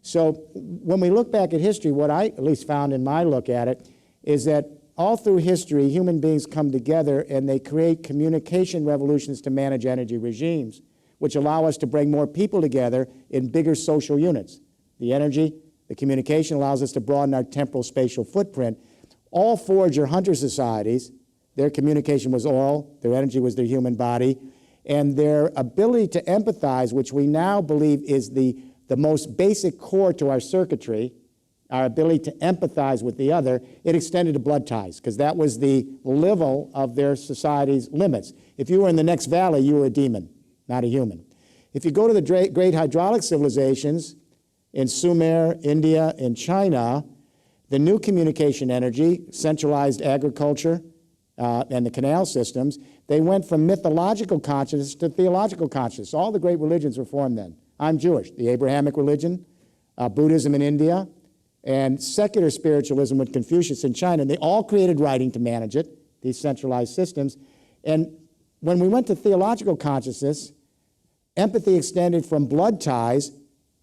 [SPEAKER 2] So when we look back at history, what I at least found in my look at it is that all through history, human beings come together and they create communication revolutions to manage energy regimes, which allow us to bring more people together in bigger social units. The energy, the communication allows us to broaden our temporal spatial footprint. All forage or hunter societies, their communication was oral, their energy was their human body, and their ability to empathize, which we now believe is the most basic core to our circuitry, our ability to empathize with the other, it extended to blood ties, because that was the level of their society's limits. If you were in the next valley, you were a demon, not a human. If you go to the great hydraulic civilizations in Sumer, India, and China, the new communication energy, centralized agriculture, and the canal systems, they went from mythological consciousness to theological consciousness. All the great religions were formed then. I'm Jewish, the Abrahamic religion, Buddhism in India, and secular spiritualism with Confucius in China. And they all created writing to manage it, these centralized systems. And when we went to theological consciousness, empathy extended from blood ties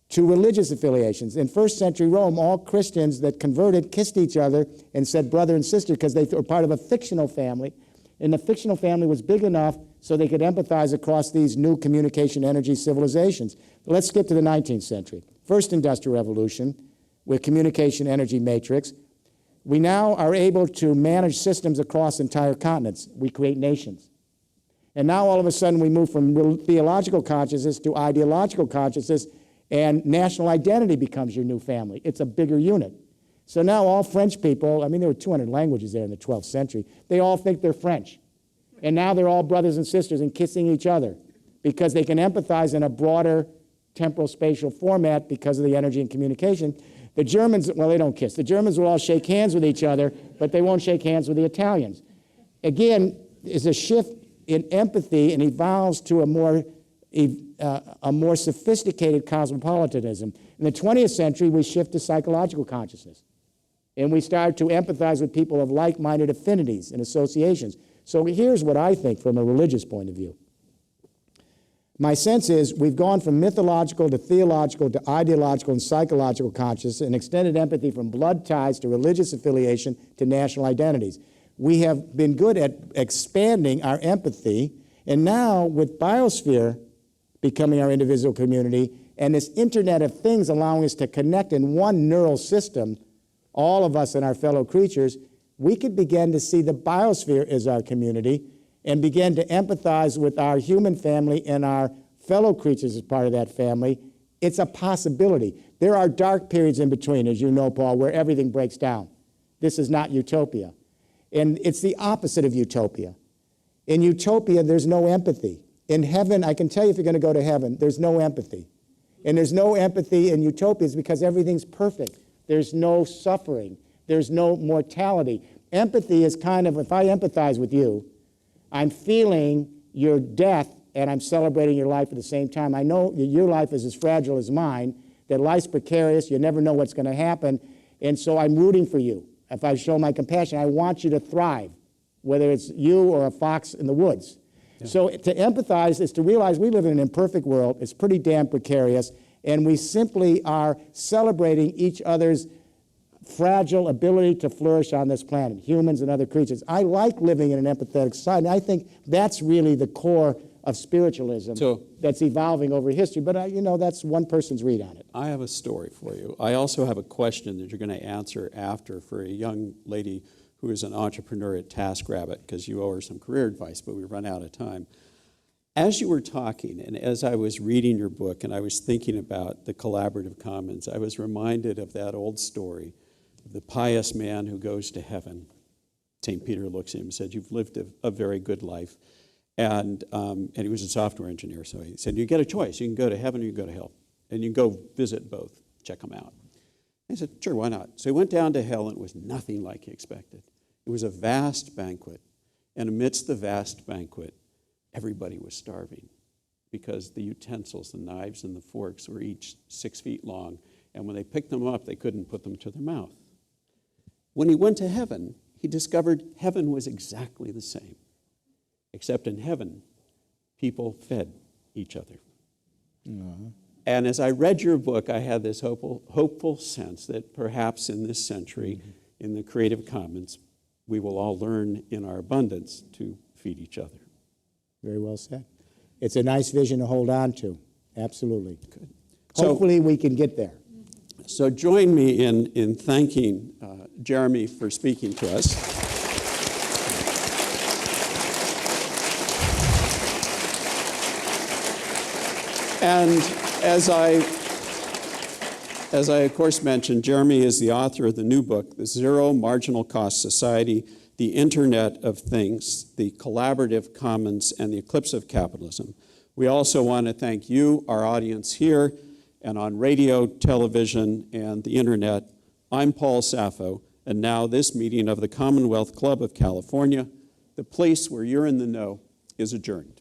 [SPEAKER 2] to religious affiliations. In first century Rome, all Christians that converted kissed each other and said brother and sister because they were part of a fictional family. And the fictional family was big enough so they could empathize across these new communication energy civilizations. Let's skip to the 19th century. First Industrial Revolution with communication energy matrix. We now are able to manage systems across entire continents. We create nations. And now all of a sudden we move from theological consciousness to ideological consciousness, and national identity becomes your new family. It's a bigger unit. So now all French people, I mean, there were 200 languages there in the 12th century, they all think they're French. And now they're all brothers and sisters and kissing each other because they can empathize in a broader temporal spatial format because of the energy and communication. The Germans, well, they don't kiss. The Germans will all shake hands with each other, but they won't shake hands with the Italians. Again, is a shift in empathy and evolves to a more sophisticated cosmopolitanism. In the 20th century, we shift to psychological consciousness. And we start to empathize with people of like-minded affinities and associations. So here's what I think from a religious point of view. My sense is we've gone from mythological to theological to ideological and psychological consciousness and extended empathy from blood ties to religious affiliation to national identities. We have been good at expanding our empathy, and now with biosphere becoming our individual community and this Internet of Things allowing us to connect in one neural system, all of us and our fellow creatures, we could begin to see the biosphere as our community and begin to empathize with our human family and our fellow creatures as part of that family. It's a possibility. There are dark periods in between, as you know, Paul, where everything breaks down. This is not utopia. And it's the opposite of utopia. In utopia, there's no empathy. In heaven, I can tell you if you're going to go to heaven, there's no empathy. And there's no empathy in utopias because everything's perfect. There's no suffering. There's no mortality. Empathy is kind of, if I empathize with you, I'm feeling your death and I'm celebrating your life at the same time. I know your life is as fragile as mine, that life's precarious, you never know what's going to happen, and so I'm rooting for you. If I show my compassion, I want you to thrive, whether it's you or a fox in the woods. Yeah. So to empathize is to realize we live in an imperfect world, it's pretty damn precarious, and we simply are celebrating each other's fragile ability to flourish on this planet, humans and other creatures. I like living in an empathetic society. I think that's really the core of spiritualism that's evolving over history. But, you know, that's one person's read on it.
[SPEAKER 1] I have a story for you. I also have a question that you're going to answer after for a young lady who is an entrepreneur at TaskRabbit, because you owe her some career advice, but we run out of time. As you were talking, and as I was reading your book, and I was thinking about the collaborative commons, I was reminded of that old story of the pious man who goes to heaven. St. Peter looks at him and said, "You've lived a very good life." And he was a software engineer, so he said, you get a choice. You can go to heaven or you can go to hell. And you can go visit both, check them out. I said, sure, why not? So he went down to hell, and it was nothing like he expected. It was a vast banquet. And amidst the vast banquet, everybody was starving because the utensils, the knives and the forks were each 6 feet long. And when they picked them up, they couldn't put them to their mouth. When he went to heaven, he discovered heaven was exactly the same. Except in heaven, people fed each other. And as I read your book, I had this hopeful sense that perhaps in this century, in the Creative Commons, we will all learn in our abundance to feed each other.
[SPEAKER 2] Very well said. It's a nice vision to hold on to. Absolutely.
[SPEAKER 1] Good.
[SPEAKER 2] Hopefully we can get there.
[SPEAKER 1] So join me in thanking Jeremy for speaking to us. And as I of course mentioned, Jeremy is the author of the new book, The Zero Marginal Cost Society, the Internet of Things, the Collaborative Commons, and the Eclipse of Capitalism. We also want to thank you, our audience here, and on radio, television, and the internet. I'm Paul Sappho, and now this meeting of the Commonwealth Club of California, the place where you're in the know, is adjourned.